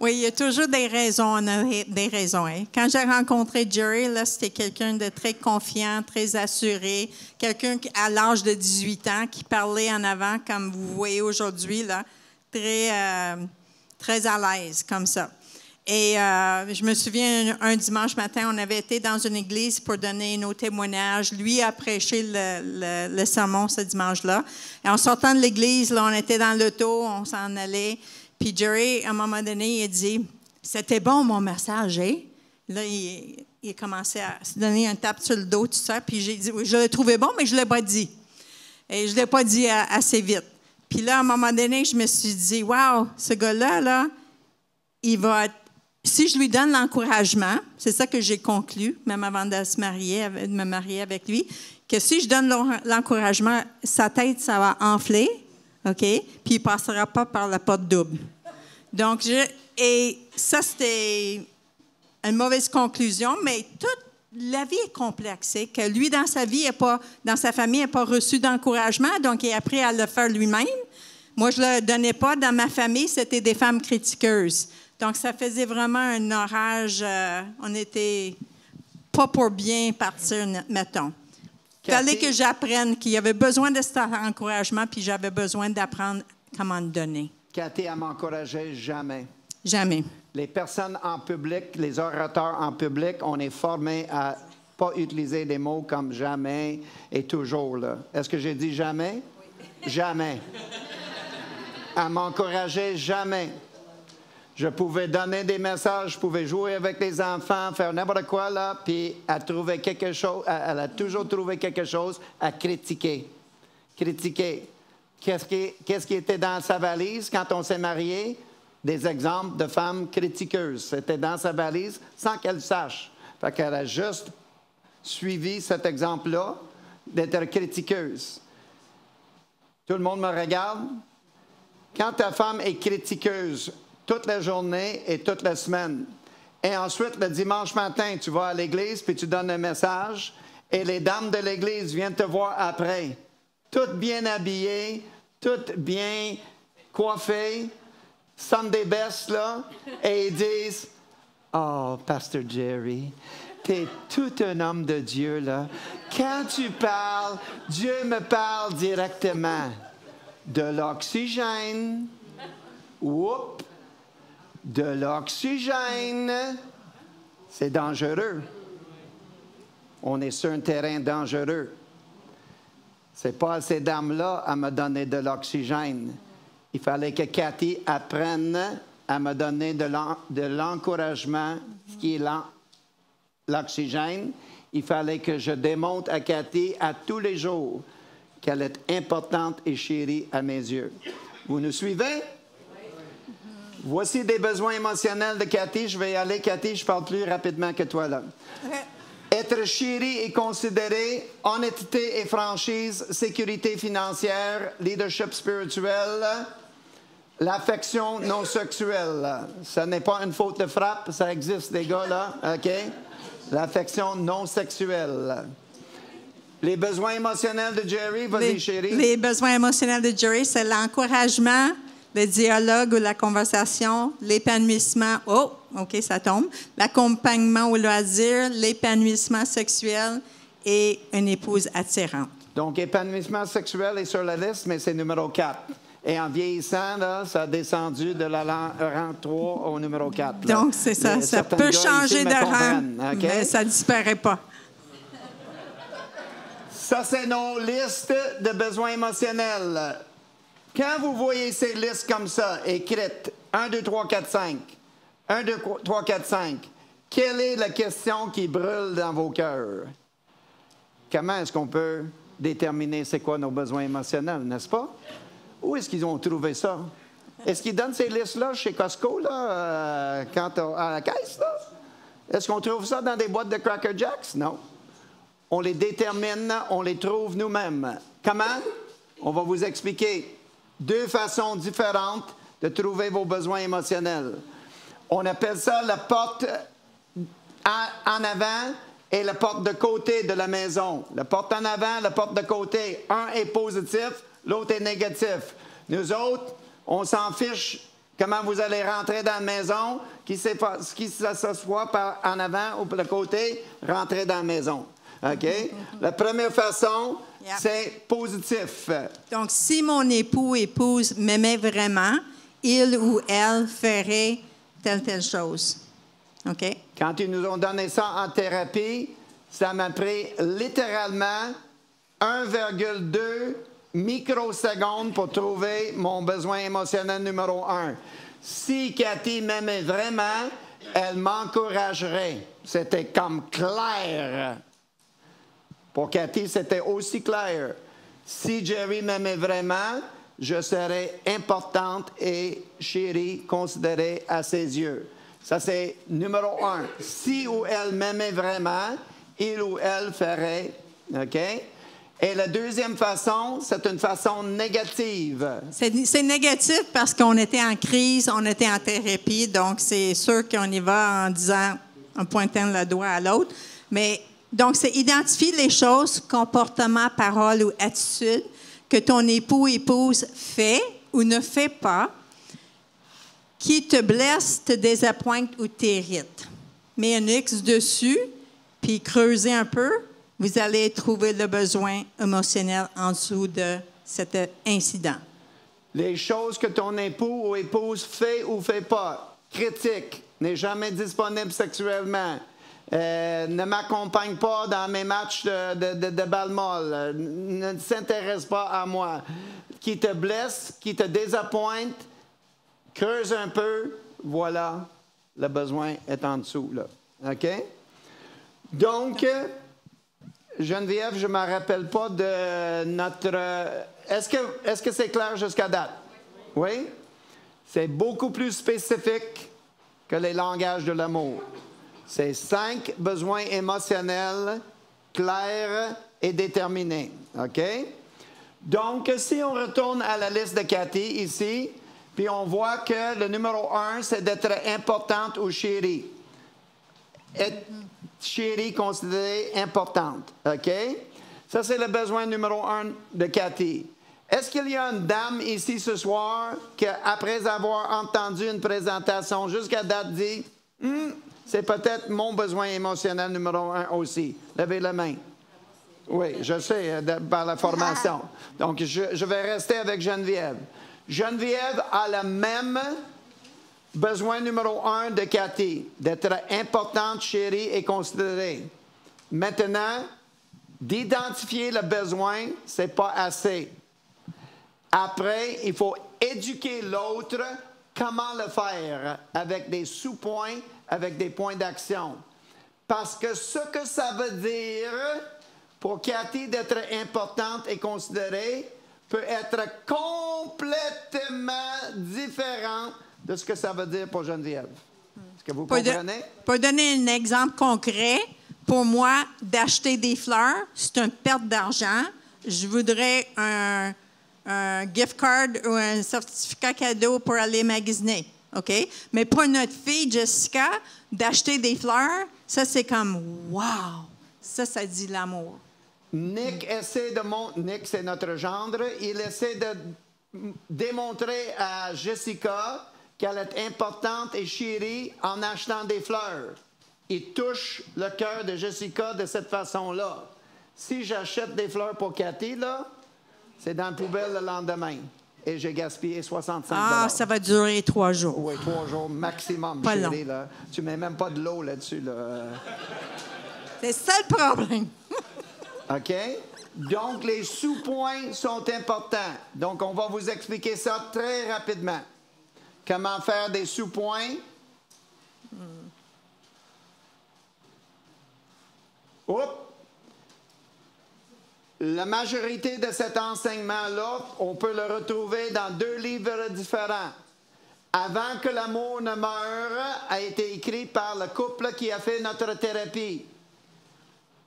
Oui, il y a toujours des raisons. On a des raisons. Hein? Quand j'ai rencontré Jerry, là, c'était quelqu'un de très confiant, très assuré, quelqu'un à l'âge de 18 ans qui parlait en avant, comme vous voyez aujourd'hui, là, très à l'aise, comme ça. Et je me souviens, un dimanche matin, on avait été dans une église pour donner nos témoignages. Lui a prêché le sermon ce dimanche-là. Et en sortant de l'église, là, on était dans l'auto, on s'en allait. Puis Jerry, à un moment donné, il a dit « C'était bon, mon massage, hein? » Là, il a commencé à se donner un tape sur le dos, tout ça. Puis j'ai dit « Oui, je l'ai trouvé bon, mais je ne l'ai pas dit. » Et je ne l'ai pas dit assez vite. Puis là, à un moment donné, je me suis dit « Wow, ce gars-là, là, il va être... » Si je lui donne l'encouragement, c'est ça que j'ai conclu, même avant de me marier avec lui, que si je donne l'encouragement, sa tête, ça va enfler, OK? Puis il ne passera pas par la porte double. Donc, et ça, c'était une mauvaise conclusion, mais toute la vie est complexe. C'est que lui, dans sa vie, dans sa famille, n'a pas reçu d'encouragement, donc il a appris à le faire lui-même. Moi, je ne le donnais pas. Dans ma famille, c'était des femmes critiqueuses. Donc, ça faisait vraiment un orage. On n'était pas pour bien partir, mettons. Il fallait que j'apprenne qu'il y avait besoin de cet encouragement, puis j'avais besoin d'apprendre comment le donner. Cathy, elle m'encourageait jamais. Jamais. Les personnes en public, les orateurs en public, on est formés à ne pas utiliser des mots comme jamais et toujours. Là. Est-ce que j'ai dit jamais? Oui. Jamais. Elle m'encourageait jamais. Je pouvais donner des messages, je pouvais jouer avec les enfants, faire n'importe quoi, là, puis elle a toujours trouvé quelque chose à critiquer. Critiquer. Qu'est-ce qui était dans sa valise quand on s'est mariés? des exemples de femmes critiqueuses. C'était dans sa valise sans qu'elle sache. Fait qu'elle a juste suivi cet exemple-là d'être critiqueuse. Tout le monde me regarde? Quand ta femme est critiqueuse toute la journée et toute la semaine, et ensuite, le dimanche matin, tu vas à l'église puis tu donnes un message, et les dames de l'église viennent te voir après, toutes bien habillées, toutes bien coiffées, Sunday best, là, et ils disent « Oh, Pasteur Jerry, t'es tout un homme de Dieu, là. Quand tu parles, Dieu me parle directement. De l'oxygène. Oups! De l'oxygène. C'est dangereux. On est sur un terrain dangereux. C'est pas ces dames-là à me donner de l'oxygène. Il fallait que Cathy apprenne à me donner de l'encouragement, ce qui est l'oxygène. Il fallait que je démontre à Cathy à tous les jours qu'elle est importante et chérie à mes yeux. Vous nous suivez? Voici des besoins émotionnels de Cathy. Je vais y aller, Cathy, je parle plus rapidement que toi, là. Être chéri et considéré, honnêteté et franchise, sécurité financière, leadership spirituel, l'affection non sexuelle. Ce n'est pas une faute de frappe, ça existe, les gars, là, OK? L'affection non sexuelle. Les besoins émotionnels de Jerry, vas-y, chérie. Les besoins émotionnels de Jerry, c'est l'encouragement, le dialogue ou la conversation, l'épanouissement, oh, OK, ça tombe, l'accompagnement au loisir, l'épanouissement sexuel et une épouse attirante. Donc, épanouissement sexuel est sur la liste, mais c'est numéro 4. Et en vieillissant, là, ça a descendu de la rang 3 au numéro 4. Là. Donc, c'est ça. Ça peut changer de rang, mais ça ne disparaît pas. Ça, c'est nos listes de besoins émotionnels. Quand vous voyez ces listes comme ça, écrites, 1, 2, 3, 4, 5, 1, 2, 3, 4, 5, quelle est la question qui brûle dans vos cœurs? Comment est-ce qu'on peut déterminer c'est quoi nos besoins émotionnels, n'est-ce pas? Où est-ce qu'ils ont trouvé ça? Est-ce qu'ils donnent ces listes-là chez Costco, là, à la caisse, là? Est-ce qu'on trouve ça dans des boîtes de Cracker Jacks? Non. On les détermine, on les trouve nous-mêmes. Comment? On va vous expliquer 2 façons différentes de trouver vos besoins émotionnels. On appelle ça la porte en avant et la porte de côté de la maison. La porte en avant, la porte de côté. Un est positif, l'autre est négatif. Nous autres, on s'en fiche comment vous allez rentrer dans la maison, qui s'assoit en avant ou par le côté, rentrer dans la maison. OK? La première façon, c'est positif. Donc, si mon époux ou épouse m'aimait vraiment, il ou elle ferait telle chose. OK? Quand ils nous ont donné ça en thérapie, ça m'a pris littéralement 1,2 microsecondes pour trouver mon besoin émotionnel numéro 1. Si Cathy m'aimait vraiment, elle m'encouragerait. C'était comme clair. Pour Cathy, c'était aussi clair. Si Jerry m'aimait vraiment, je serais importante et chérie, considérée à ses yeux. Ça, c'est numéro 1. Si ou elle m'aimait vraiment, il ou elle ferait. OK? Et la deuxième façon, c'est une façon négative. C'est négatif parce qu'on était en crise, on était en thérapie, donc c'est sûr qu'on y va en disant, en pointant le doigt à l'autre. Mais donc, c'est identifier les choses, comportements, paroles ou attitudes que ton époux ou épouse fait ou ne fait pas, qui te blesse, te désappointe ou t'irrite. Mets un X dessus, puis creusez un peu, vous allez trouver le besoin émotionnel en dessous de cet incident. Les choses que ton époux ou épouse fait ou fait pas, critique, n'est jamais disponible sexuellement, ne m'accompagne pas dans mes matchs de balle molle, ne s'intéresse pas à moi, qui te blesse, qui te désappointe, creuse un peu, voilà, le besoin est en dessous, là. OK? Donc, Geneviève, je ne me rappelle pas de notre... Est-ce que c'est clair jusqu'à date? Oui? C'est beaucoup plus spécifique que les langages de l'amour. C'est 5 besoins émotionnels clairs et déterminés. OK? Donc, si on retourne à la liste de Cathy ici, puis on voit que le numéro 1, c'est d'être importante ou chérie. Être chérie considérée importante. OK? Ça, c'est le besoin numéro 1 de Cathy. Est-ce qu'il y a une dame ici ce soir qui, après avoir entendu une présentation jusqu'à date, dit c'est peut-être mon besoin émotionnel numéro 1 aussi? Levez la main. Oui, je sais, par la formation. Donc, je vais rester avec Geneviève. Geneviève a le même besoin numéro 1 de Cathy, d'être importante, chérie et considérée. Maintenant, d'identifier le besoin, ce n'est pas assez. Après, il faut éduquer l'autre comment le faire avec des sous-points, avec des points d'action. Parce que ce que ça veut dire pour Cathy d'être importante et considérée peut être complètement différent de ce que ça veut dire pour Geneviève. Est-ce que vous comprenez? Pour donner un exemple concret, pour moi, d'acheter des fleurs, c'est une perte d'argent. Je voudrais un gift card ou un certificat cadeau pour aller magasiner. OK? Mais pour notre fille, Jessica, d'acheter des fleurs, ça, c'est comme « wow! » Ça dit l'amour. Nick essaie de montrer, Nick, c'est notre gendre, il essaie de démontrer à Jessica qu'elle est importante et chérie en achetant des fleurs. Il touche le cœur de Jessica de cette façon-là. Si j'achète des fleurs pour Cathy, là, c'est dans la poubelle le lendemain. Et j'ai gaspillé 65 $. Ah, ça va durer 3 jours. Oui, 3 jours maximum, pas chérie. long. Là. Tu mets même pas de l'eau là-dessus. Là. C'est ça le problème. OK? Donc, les sous-points sont importants. Donc, on va vous expliquer ça très rapidement. Comment faire des sous-points? Oups! La majorité de cet enseignement-là, on peut le retrouver dans 2 livres différents. Avant que l'amour ne meure a été écrit par le couple qui a fait notre thérapie.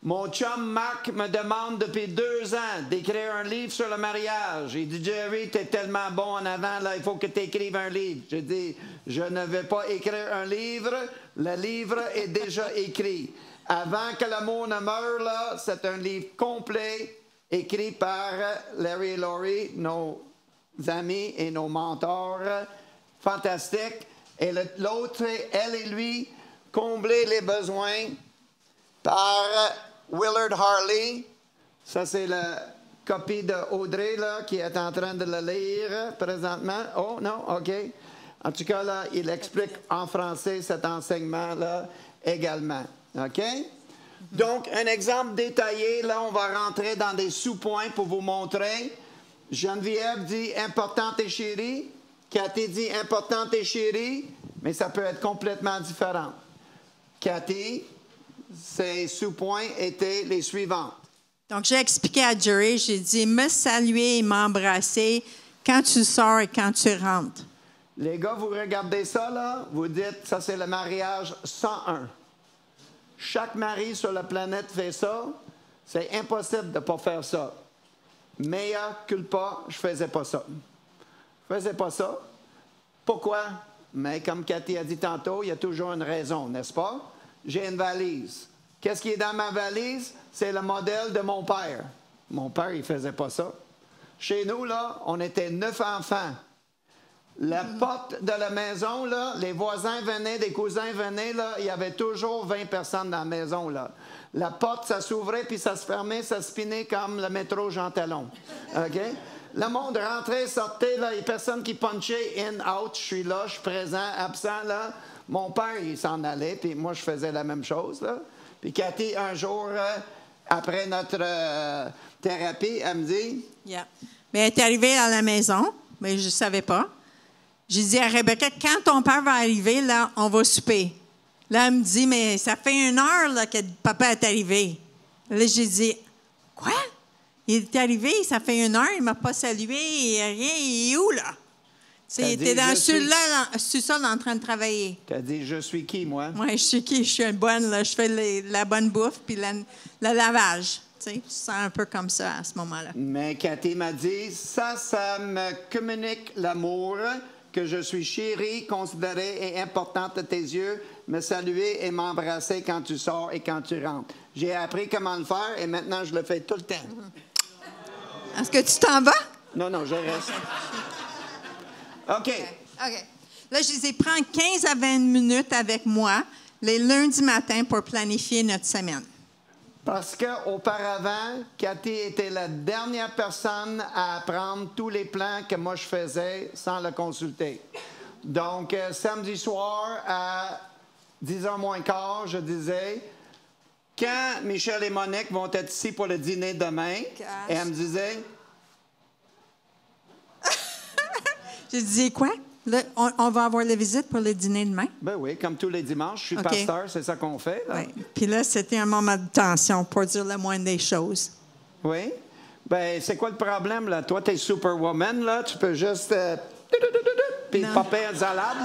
Mon chum Marc me demande depuis 2 ans d'écrire un livre sur le mariage. Il dit, Jerry, tu es tellement bon en avant, là, il faut que tu écrives un livre. Je dis, je ne vais pas écrire un livre, le livre est déjà écrit. Avant que l'amour ne meure, là, c'est un livre complet écrit par Larry et Laurie, nos amis et nos mentors fantastiques. Et l'autre, elle et lui, combler les besoins par Willard Harley. Ça, c'est la copie de Audrey là, qui est en train de le lire présentement. Oh, non? OK. En tout cas, là, il explique en français cet enseignement-là également. OK? Donc, un exemple détaillé. Là, on va rentrer dans des sous-points pour vous montrer. Geneviève dit « importante et chérie ». Cathy dit « importante et chérie », mais ça peut être complètement différent. Cathy, ses sous-points étaient les suivants. Donc, j'ai expliqué à Jerry, j'ai dit, me saluer et m'embrasser quand tu sors et quand tu rentres. Les gars, vous regardez ça, là, vous dites, ça, c'est le mariage 101. Chaque mari sur la planète fait ça. C'est impossible de ne pas faire ça. Mea culpa, je ne faisais pas ça. Je ne faisais pas ça. Pourquoi? Mais comme Cathy a dit tantôt, il y a toujours une raison, n'est-ce pas? J'ai une valise. Qu'est-ce qui est dans ma valise? C'est le modèle de mon père. Mon père, il ne faisait pas ça. Chez nous, là, on était 9 enfants. La porte de la maison, là, les voisins venaient, des cousins venaient, là, il y avait toujours 20 personnes dans la maison, là. La porte, ça s'ouvrait, puis ça se fermait, ça spinait comme le métro Jean Talon. OK? Le monde rentrait, sortait, là, il y a personne qui punchait in, out, je suis là, je suis présent, absent, là. Mon père, il s'en allait, puis moi, je faisais la même chose, là. Puis Cathy, un jour, après notre thérapie, elle me dit... Yeah. Mais elle est arrivée à la maison, mais je ne savais pas. J'ai dit à Rebecca, quand ton père va arriver, là, on va souper. Là, elle me dit, mais ça fait 1 heure là, que papa est arrivé. Là, j'ai dit, quoi? Il est arrivé, ça fait 1 heure, il ne m'a pas salué, rien, il est où, là? Tu étais dans le sous-sol en train de travailler. Tu as dit, je suis qui, moi? Oui, je suis qui? Je suis une bonne, là. Je fais la bonne bouffe puis le lavage. Tu sens un peu comme ça à ce moment-là. Mais Cathy m'a dit, ça me communique l'amour, que je suis chérie, considérée et importante à tes yeux, me saluer et m'embrasser quand tu sors et quand tu rentres. J'ai appris comment le faire et maintenant je le fais tout le temps. Est-ce que tu t'en vas? Non, je reste. OK. Là, je les ai pris 15 à 20 minutes avec moi les lundis matins pour planifier notre semaine. Parce qu'auparavant, Cathy était la dernière personne à apprendre tous les plans que moi je faisais sans le consulter. Donc, samedi soir, à 10h moins quart, je disais, quand Michel et Monique vont être ici pour le dîner demain, et elle me disait... Je disais quoi? Là, on va avoir la visite pour le dîner demain? Ben oui, comme tous les dimanches. Je suis pasteur, c'est ça qu'on fait. Là. Oui. Puis là, c'était un moment de tension pour dire le moindre des choses. Oui. Ben, c'est quoi le problème, là? Toi, t'es superwoman, là. Tu peux juste... puis popper une salade,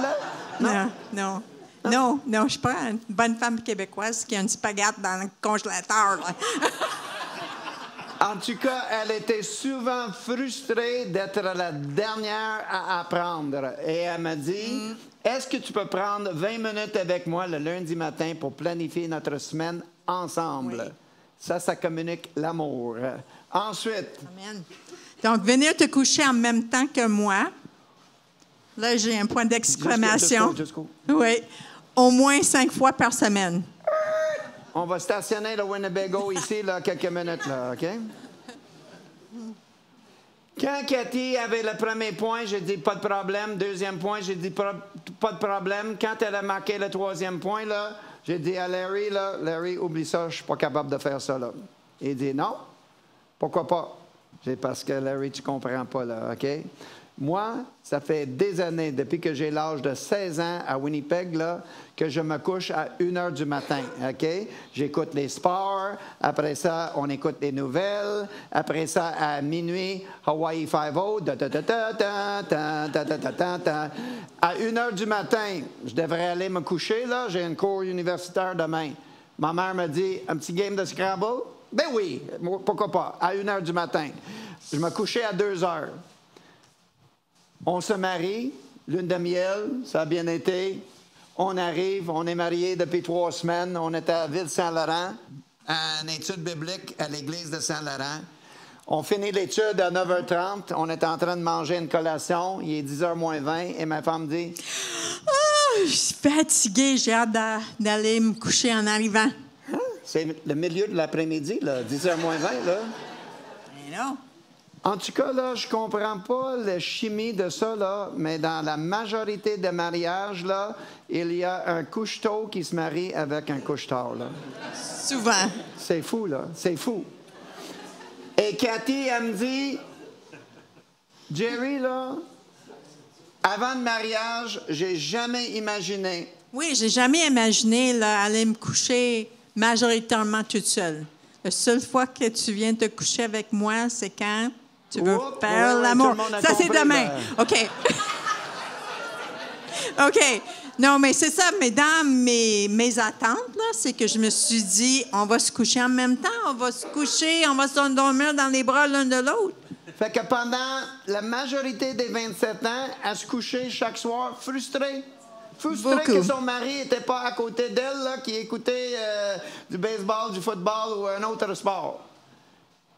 là? Non, je suis pas une bonne femme québécoise qui a une spaghette dans le congélateur, là. En tout cas, elle était souvent frustrée d'être la dernière à apprendre. Et elle m'a dit, est-ce que tu peux prendre 20 minutes avec moi le lundi matin pour planifier notre semaine ensemble? Oui. Ça communique l'amour. Ensuite. Amen. Donc, venir te coucher en même temps que moi. Là, j'ai un point d'exclamation. Jusqu'où? Oui. Au moins 5 fois par semaine. On va stationner le Winnebago ici, là, quelques minutes, là, OK? Quand Cathy avait le premier point, j'ai dit pas de problème. Deuxième point, j'ai dit pas de problème. Quand elle a marqué le troisième point, là, j'ai dit à Larry, là, Larry, oublie ça, je suis pas capable de faire ça, là. Il dit non. Pourquoi pas? J'ai dit parce que Larry, tu comprends pas, là, OK? Moi, ça fait des années, depuis que j'ai l'âge de 16 ans à Winnipeg, là, que je me couche à 1h du matin, OK? J'écoute les sports. Après ça, on écoute les nouvelles. Après ça, à minuit, Hawaii 5-0. À 1h du matin, je devrais aller me coucher, là. J'ai une cours universitaire demain. Ma mère me dit, un petit game de Scrabble? Ben oui, pourquoi pas, à 1h du matin. Je me couchais à 2h. On se marie, lune de miel, ça a bien été. On arrive, on est mariés depuis 3 semaines. On était à Ville-Saint-Laurent, à une étude biblique à l'église de Saint-Laurent. On finit l'étude à 9h30. On est en train de manger une collation. Il est 10h moins 20 et ma femme dit... Oh, je suis fatiguée, j'ai hâte d'aller me coucher en arrivant. Hein? C'est le milieu de l'après-midi, là, 10h moins 20, là. Mais non. En tout cas, là, je comprends pas la chimie de ça, là, mais dans la majorité des mariages, là, il y a un couche-tôt qui se marie avec un couche-tard, là. Souvent. C'est fou, là. C'est fou. Et Cathy, elle me dit, Jerry, là, avant le mariage, j'ai jamais imaginé. Oui, j'ai jamais imaginé, là, aller me coucher majoritairement toute seule. La seule fois que tu viens te coucher avec moi, c'est quand tu veux faire l'amour. Ça, c'est demain. OK. OK. Non, mais c'est ça. Mais dans mes attentes, là, c'est que je me suis dit, on va se coucher en même temps, on va se coucher, on va s'endormir dans les bras l'un de l'autre. Fait que pendant la majorité des 27 ans, elle se couchait chaque soir frustrée. Frustrée que son mari n'était pas à côté d'elle, là, qui écoutait du baseball, du football ou un autre sport.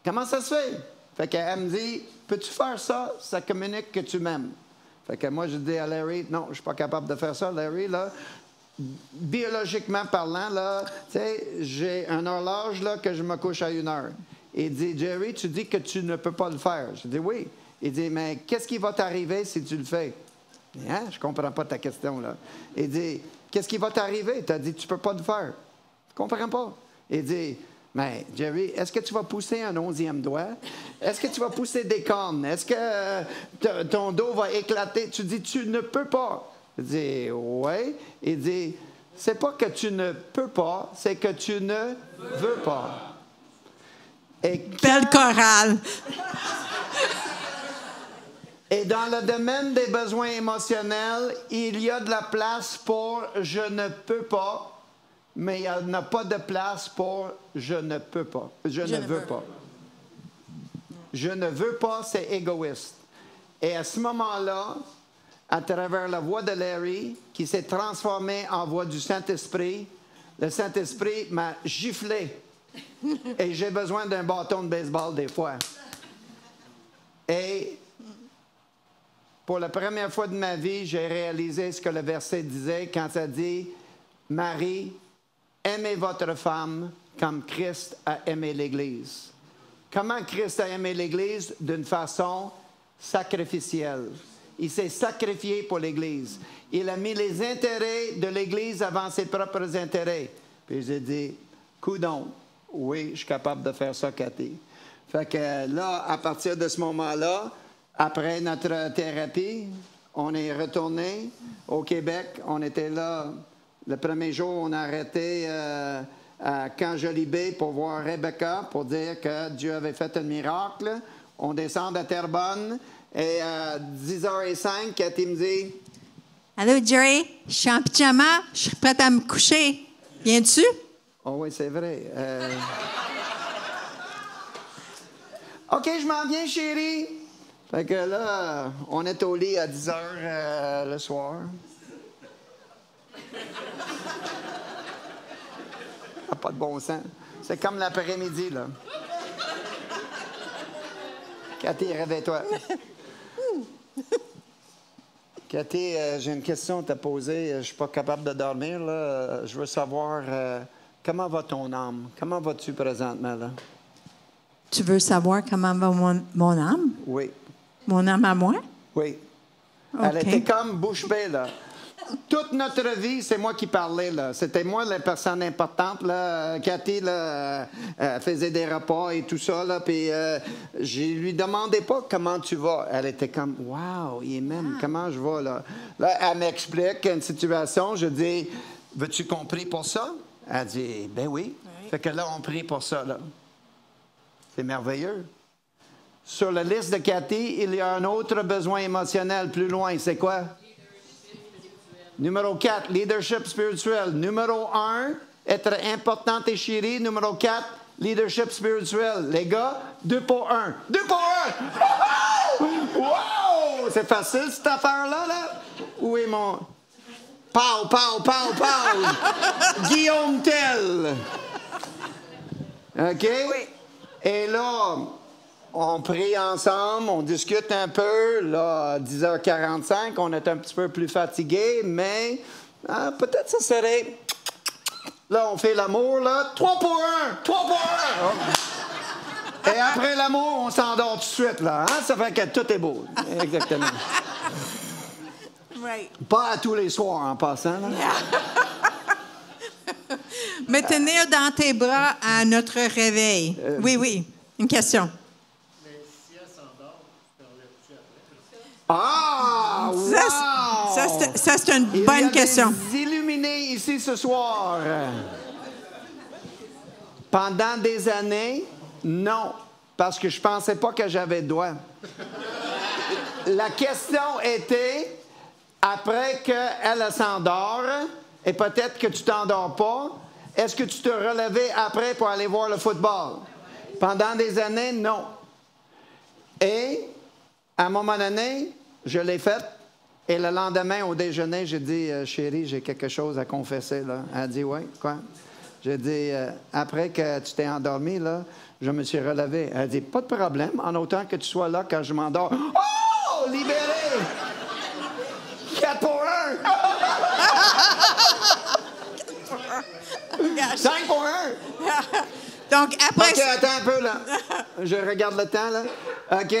Comment ça se fait? Fait qu'elle me dit, peux-tu faire ça? Ça communique que tu m'aimes. Fait que moi, je dis à Larry, non, je suis pas capable de faire ça, Larry, là. Biologiquement parlant, là, tu sais, j'ai un horloge, là, que je me couche à 1h. Il dit, Jerry, tu dis que tu ne peux pas le faire. Je dis, oui. Il dit, mais qu'est-ce qui va t'arriver si tu le fais? Hein? Je ne comprends pas ta question, là. Il dit, qu'est-ce qui va t'arriver? Tu as dit, tu ne peux pas le faire. Je ne comprends pas. Il dit, mais Jerry, est-ce que tu vas pousser un 11e doigt? Est-ce que tu vas pousser des cornes? Est-ce que ton dos va éclater? Tu dis, tu ne peux pas. Il dit, oui. Il dit, c'est pas que tu ne peux pas, c'est que tu ne veux pas. Et Belle chorale. Et dans le domaine des besoins émotionnels, il y a de la place pour « je ne peux pas », mais il n'y a pas de place pour « je ne peux pas ». Je ne veux pas. Je ne veux pas, c'est égoïste. Et à ce moment-là, à travers la voix de Larry, qui s'est transformée en voix du Saint-Esprit, le Saint-Esprit m'a giflé. Et j'ai besoin d'un bâton de baseball des fois. Et pour la première fois de ma vie, j'ai réalisé ce que le verset disait quand ça dit « Marie, aimez votre femme comme Christ a aimé l'Église. » Comment Christ a aimé l'Église? D'une façon sacrificielle. Il s'est sacrifié pour l'Église. Il a mis les intérêts de l'Église avant ses propres intérêts. Puis j'ai dit, coudonc, oui, je suis capable de faire ça, Cathy. Fait que là, à partir de ce moment-là, après notre thérapie, on est retourné au Québec. On était là, le premier jour, on a arrêté à Camp Jolivet pour voir Rebecca, pour dire que Dieu avait fait un miracle. On descend de Terrebonne et à 10h05, Cathy me dit « Allô, Jerry, je suis en pyjama, je suis prête à me coucher. Viens-tu? » Oh oui, c'est vrai. OK, je m'en viens, chérie. Fait que là, on est au lit à 10h le soir. Pas de bon sens. C'est comme l'après-midi, là. Cathy, réveille-toi. Cathy, j'ai une question à te poser. Je ne suis pas capable de dormir, là. Je veux savoir, comment va ton âme? Comment vas-tu présentement, là? Tu veux savoir comment va mon âme? Oui. Mon âme à moi? Oui. Okay. Elle était comme bouche bée, là. Toute notre vie, c'est moi qui parlais, là. C'était moi la personne importante, là. Cathy, là, faisait des repas et tout ça, là. Puis je lui demandais pas comment tu vas. Elle était comme, wow, il m'aime, comment je vais, là. Là, elle m'explique une situation. Je dis, veux-tu qu'on prie pour ça? Elle dit, ben oui. Fait que là, on prie pour ça, là. C'est merveilleux. Sur la liste de Cathy, il y a un autre besoin émotionnel plus loin. C'est quoi? Numéro 4, leadership spirituel. Numéro 1, être importante et chérie. Numéro 4, leadership spirituel. Les gars, 2 pour 1. 2 pour 1! Wow! C'est facile, cette affaire-là, là? Où est mon... Pow, pow, pow, pow! Guillaume Tell. OK? Oui. Et là... on prie ensemble, on discute un peu. Là, à 10h45, on est un petit peu plus fatigué, mais peut-être ça serait... Là, on fait l'amour, là. 3 pour 1! 3 pour 1! Et après l'amour, on s'endort tout de suite, là. Hein? Ça fait que tout est beau. Exactement. Right. Pas à tous les soirs, en passant, là. Me tenir dans tes bras à notre réveil. Oui, oui. Une question. Ah! Wow! Ça, c'est une bonne question. Il y a des illuminés ici ce soir. Pendant des années, non. Parce que je ne pensais pas que j'avais droit. La question était, après qu'elle s'endort, et peut-être que tu ne t'endors pas, est-ce que tu te relevais après pour aller voir le football? Pendant des années, non. Et, à un moment donné, je l'ai faite. Et le lendemain, au déjeuner, j'ai dit, chérie, j'ai quelque chose à confesser, là. Elle a dit, oui, quoi? J'ai dit, après que tu t'es endormi, là, je me suis relevé. Elle a dit, pas de problème, en autant que tu sois là quand je m'endors. Oh! Libéré! 4 pour 1! 5 pour 1! Donc, après... OK, attends un peu, là. Je regarde le temps, là. OK?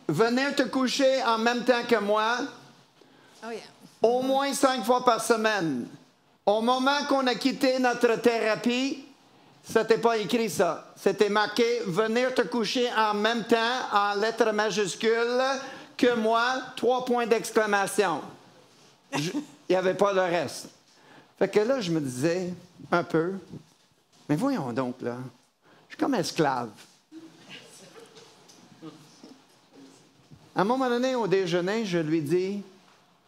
Venir te coucher en même temps que moi, au moins 5 fois par semaine. Au moment qu'on a quitté notre thérapie, c'était pas écrit ça. C'était marqué « Venir te coucher en même temps » en lettres majuscules que moi, 3 points d'exclamation. Il n'y avait pas le reste. Fait que là, je me disais un peu, mais voyons donc, là, je suis comme esclave. À un moment donné, au déjeuner, je lui dis,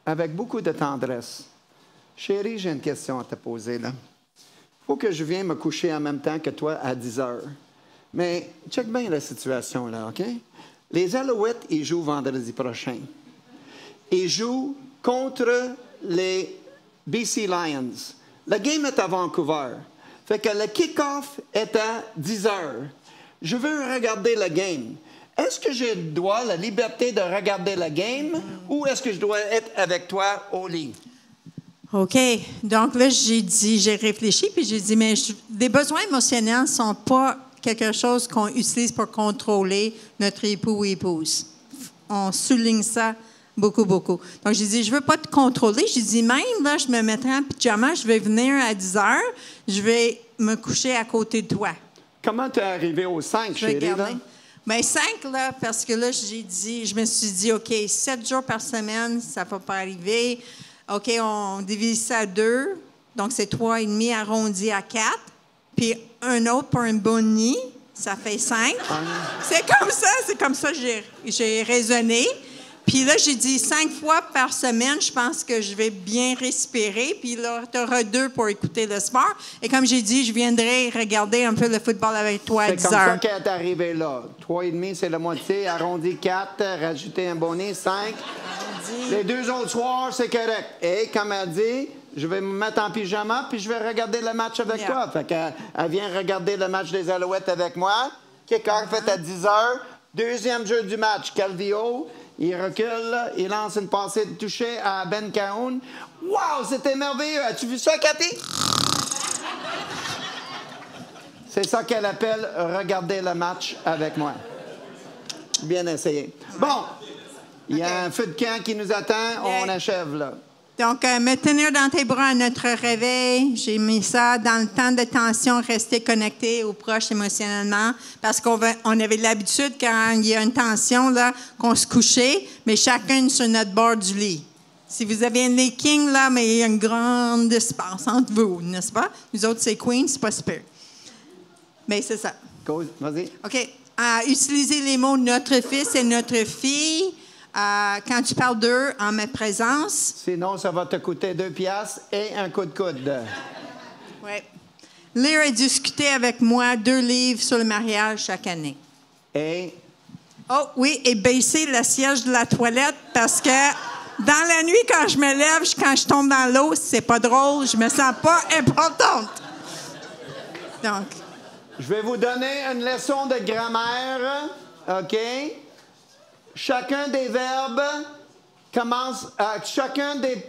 avec beaucoup de tendresse, « Chérie, j'ai une question à te poser, là. Il faut que je vienne me coucher en même temps que toi à 10 heures. Mais check bien la situation, là, OK? Les Alouettes, ils jouent vendredi prochain. Ils jouent contre les BC Lions. La game est à Vancouver. Fait que le kick-off est à 10 heures. Je veux regarder la game. Est-ce que j'ai le droit, la liberté de regarder la game ou est-ce que je dois être avec toi au lit? OK. Donc là, j'ai réfléchi, puis j'ai dit, mais les besoins émotionnels ne sont pas quelque chose qu'on utilise pour contrôler notre époux ou épouse. On souligne ça beaucoup, beaucoup. Donc, j'ai dit, je ne veux pas te contrôler. J'ai dit, même, là, je me mettrai en pyjama, je vais venir à 10 heures, je vais me coucher à côté de toi. Comment tu es arrivé au 5, chérie? Là? Bien, 5, là, parce que là, je me suis dit, OK, 7 jours par semaine, ça ne va pas arriver. OK, on divise ça à 2. Donc, c'est 3,5 arrondi à 4. Puis, un autre pour un bon nid, ça fait 5. C'est comme ça que j'ai raisonné. Puis là, j'ai dit 5 fois par semaine, je pense que je vais bien respirer. Puis là, tu auras 2 pour écouter le sport. Et comme j'ai dit, je viendrai regarder un peu le football avec toi à 10 heures. C'est comme ça qu'elle est arrivée là. 3,5, c'est la moitié. Arrondi 4, rajouter un bonnet, 5. Arrondi. Les 2 autres soirs, c'est correct. Et comme elle dit, je vais me mettre en pyjama puis je vais regarder le match avec toi. Fait qu'elle vient regarder le match des Alouettes avec moi. Kick-off fait à 10 heures. Deuxième jeu du match, Calvillo. Il recule, il lance une passée de toucher à Ben Cahoun. Wow, c'était merveilleux! As-tu vu ça, Cathy? C'est ça qu'elle appelle regarder le match avec moi. Bien essayé. Bon, il y a un feu de camp qui nous attend. On achève, là. Donc, me tenir dans tes bras à notre réveil, j'ai mis ça dans le temps de tension, rester connecté aux proches émotionnellement, parce qu'on avait l'habitude, quand il y a une tension, là, qu'on se couchait, mais chacun sur notre bord du lit. Si vous avez un lit king, là, mais il y a un grand espace entre vous, n'est-ce pas? Nous autres, c'est queen, c'est pas super. Mais c'est ça. Vas-y. OK. Utiliser les mots « notre fils » et « notre fille ». Quand tu parles d'eux en ma présence. Sinon, ça va te coûter 2 piastres et un coup de coude. Oui. Lire et discuter avec moi 2 livres sur le mariage chaque année. Et? Oh oui, et baisser le siège de la toilette parce que dans la nuit, quand je me lève, quand je tombe dans l'eau, c'est pas drôle, je me sens pas importante. Donc. Je vais vous donner une leçon de grammaire, OK? Chacun des verbes commence, chacun des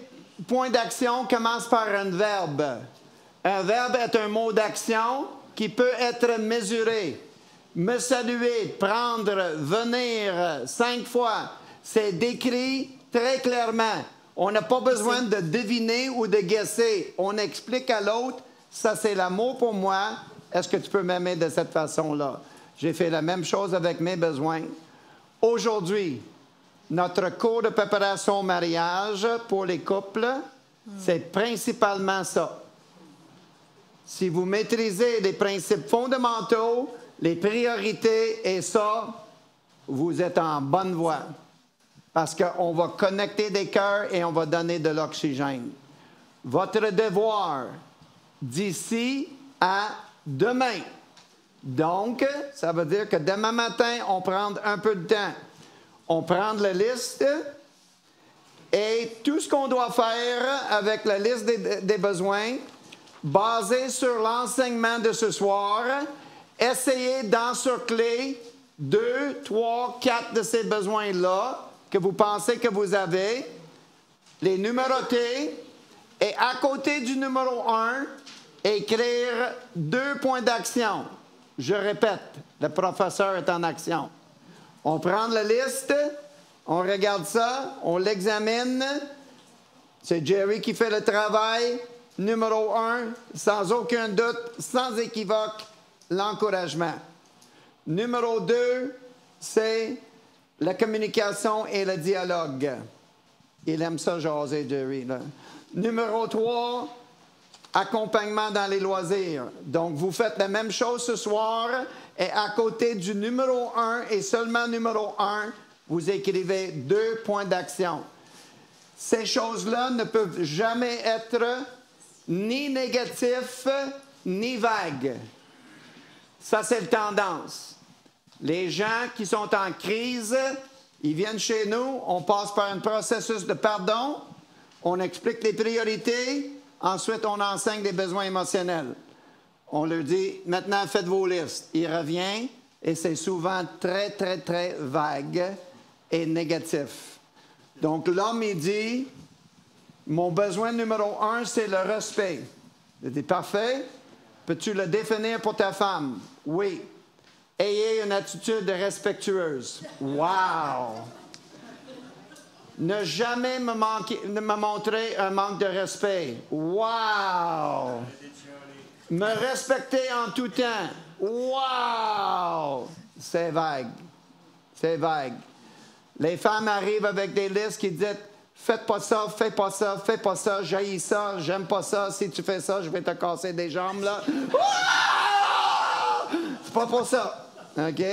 points d'action commence par un verbe. Un verbe est un mot d'action qui peut être mesuré. Me saluer, prendre, venir 5 fois. C'est décrit très clairement. On n'a pas besoin de deviner ou de guesser. On explique à l'autre, ça c'est l'amour pour moi. Est-ce que tu peux m'aimer de cette façon-là? J'ai fait la même chose avec mes besoins. Aujourd'hui, notre cours de préparation au mariage pour les couples, c'est principalement ça. Si vous maîtrisez les principes fondamentaux, les priorités et ça, vous êtes en bonne voie. Parce qu'on va connecter des cœurs et on va donner de l'oxygène. Votre devoir d'ici à demain. Donc, ça veut dire que demain matin, on prend un peu de temps. On prend la liste et tout ce qu'on doit faire avec la liste des besoins, basé sur l'enseignement de ce soir, essayez d'encercler 2, 3, 4 de ces besoins-là que vous pensez que vous avez, les numéroter et à côté du numéro 1, écrire 2 points d'action. Je répète, le professeur est en action. On prend la liste, on regarde ça, on l'examine. C'est Jerry qui fait le travail. Numéro 1, sans aucun doute, sans équivoque, l'encouragement. Numéro 2, c'est la communication et le dialogue. Il aime ça jaser, Jerry, là. Numéro 3, accompagnement dans les loisirs. Donc, vous faites la même chose ce soir et à côté du numéro 1 et seulement numéro 1, vous écrivez 2 points d'action. Ces choses-là ne peuvent jamais être ni négatifs, ni vagues. Ça, c'est la tendance. Les gens qui sont en crise, ils viennent chez nous, on passe par un processus de pardon, on explique les priorités, ensuite on enseigne les besoins émotionnels. On leur dit, maintenant faites vos listes. Il revient et c'est souvent très, très, très vague et négatif. Donc l'homme, il dit, mon besoin numéro 1, c'est le respect. Il dit, parfait. Peux-tu le définir pour ta femme? Oui. Ayez une attitude respectueuse. Wow! Ne jamais me montrer un manque de respect. Wow! Me respecter en tout temps. Wow! C'est vague. C'est vague. Les femmes arrivent avec des listes qui disent faites pas ça, fais pas ça, fais pas ça, j'haïs ça, j'aime pas ça, si tu fais ça, je vais te casser des jambes, là. C'est pas pour ça. OK?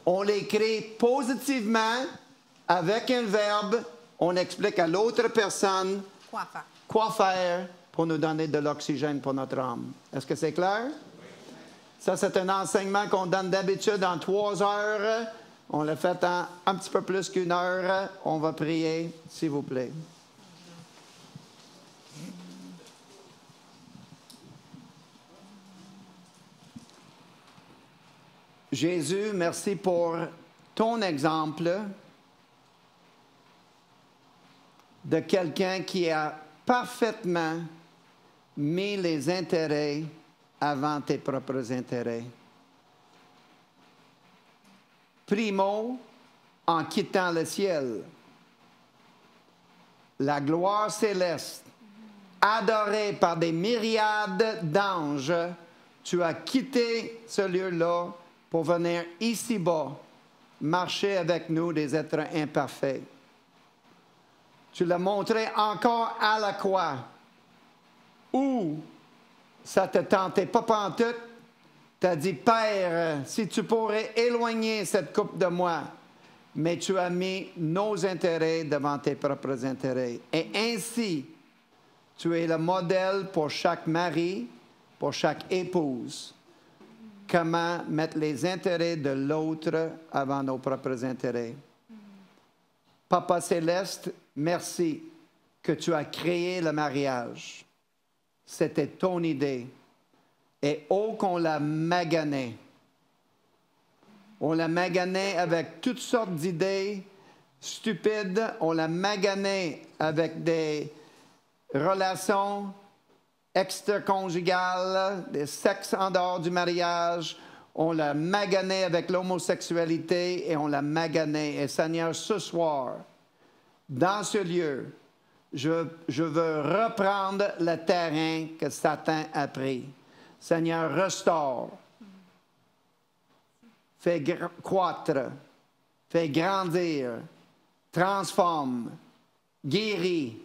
On l'écrit positivement avec un verbe. On explique à l'autre personne quoi faire pour nous donner de l'oxygène pour notre âme. Est-ce que c'est clair? Ça, c'est un enseignement qu'on donne d'habitude en 3 heures. On l'a fait en un petit peu plus qu'1 heure. On va prier, s'il vous plaît. Jésus, merci pour ton exemple de quelqu'un qui a parfaitement mis les intérêts avant tes propres intérêts. Primo, en quittant le ciel, la gloire céleste, adoré par des myriades d'anges, tu as quitté ce lieu-là pour venir ici-bas, marcher avec nous, des êtres imparfaits. Tu l'as montré encore à la croix, où ça te tentait pas pantoute. Tu as dit, Père, si tu pourrais éloigner cette coupe de moi, mais tu as mis nos intérêts devant tes propres intérêts. Et ainsi, tu es le modèle pour chaque mari, pour chaque épouse. Comment mettre les intérêts de l'autre avant nos propres intérêts. Papa Céleste, merci que tu as créé le mariage. C'était ton idée. Et oh qu'on l'a magané. On l'a magané avec toutes sortes d'idées stupides. On l'a magané avec des relations extraconjugales, des sexes en dehors du mariage. On l'a magané avec l'homosexualité et on l'a magané. Et Seigneur, ce soir, dans ce lieu, je veux reprendre le terrain que Satan a pris. Seigneur, restaure, fais croître, fais grandir, transforme, guéris,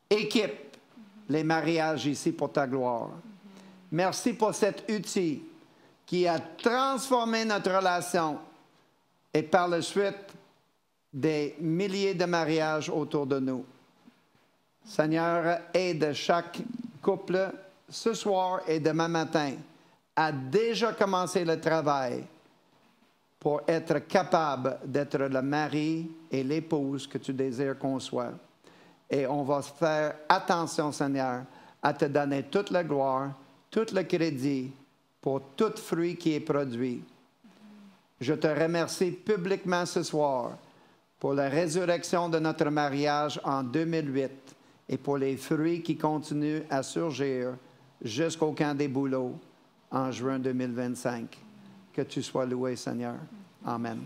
équipe les mariages ici pour ta gloire. Merci pour cet outil qui a transformé notre relation et par la suite des milliers de mariages autour de nous. Seigneur, aide chaque couple ce soir et demain matin à déjà commencer le travail pour être capable d'être le mari et l'épouse que tu désires qu'on soit. Et on va faire attention, Seigneur, à te donner toute la gloire, tout le crédit pour tout fruit qui est produit. Je te remercie publiquement ce soir pour la résurrection de notre mariage en 2008 et pour les fruits qui continuent à surgir jusqu'au camp des bouleaux en juin 2025. Que tu sois loué, Seigneur. Amen.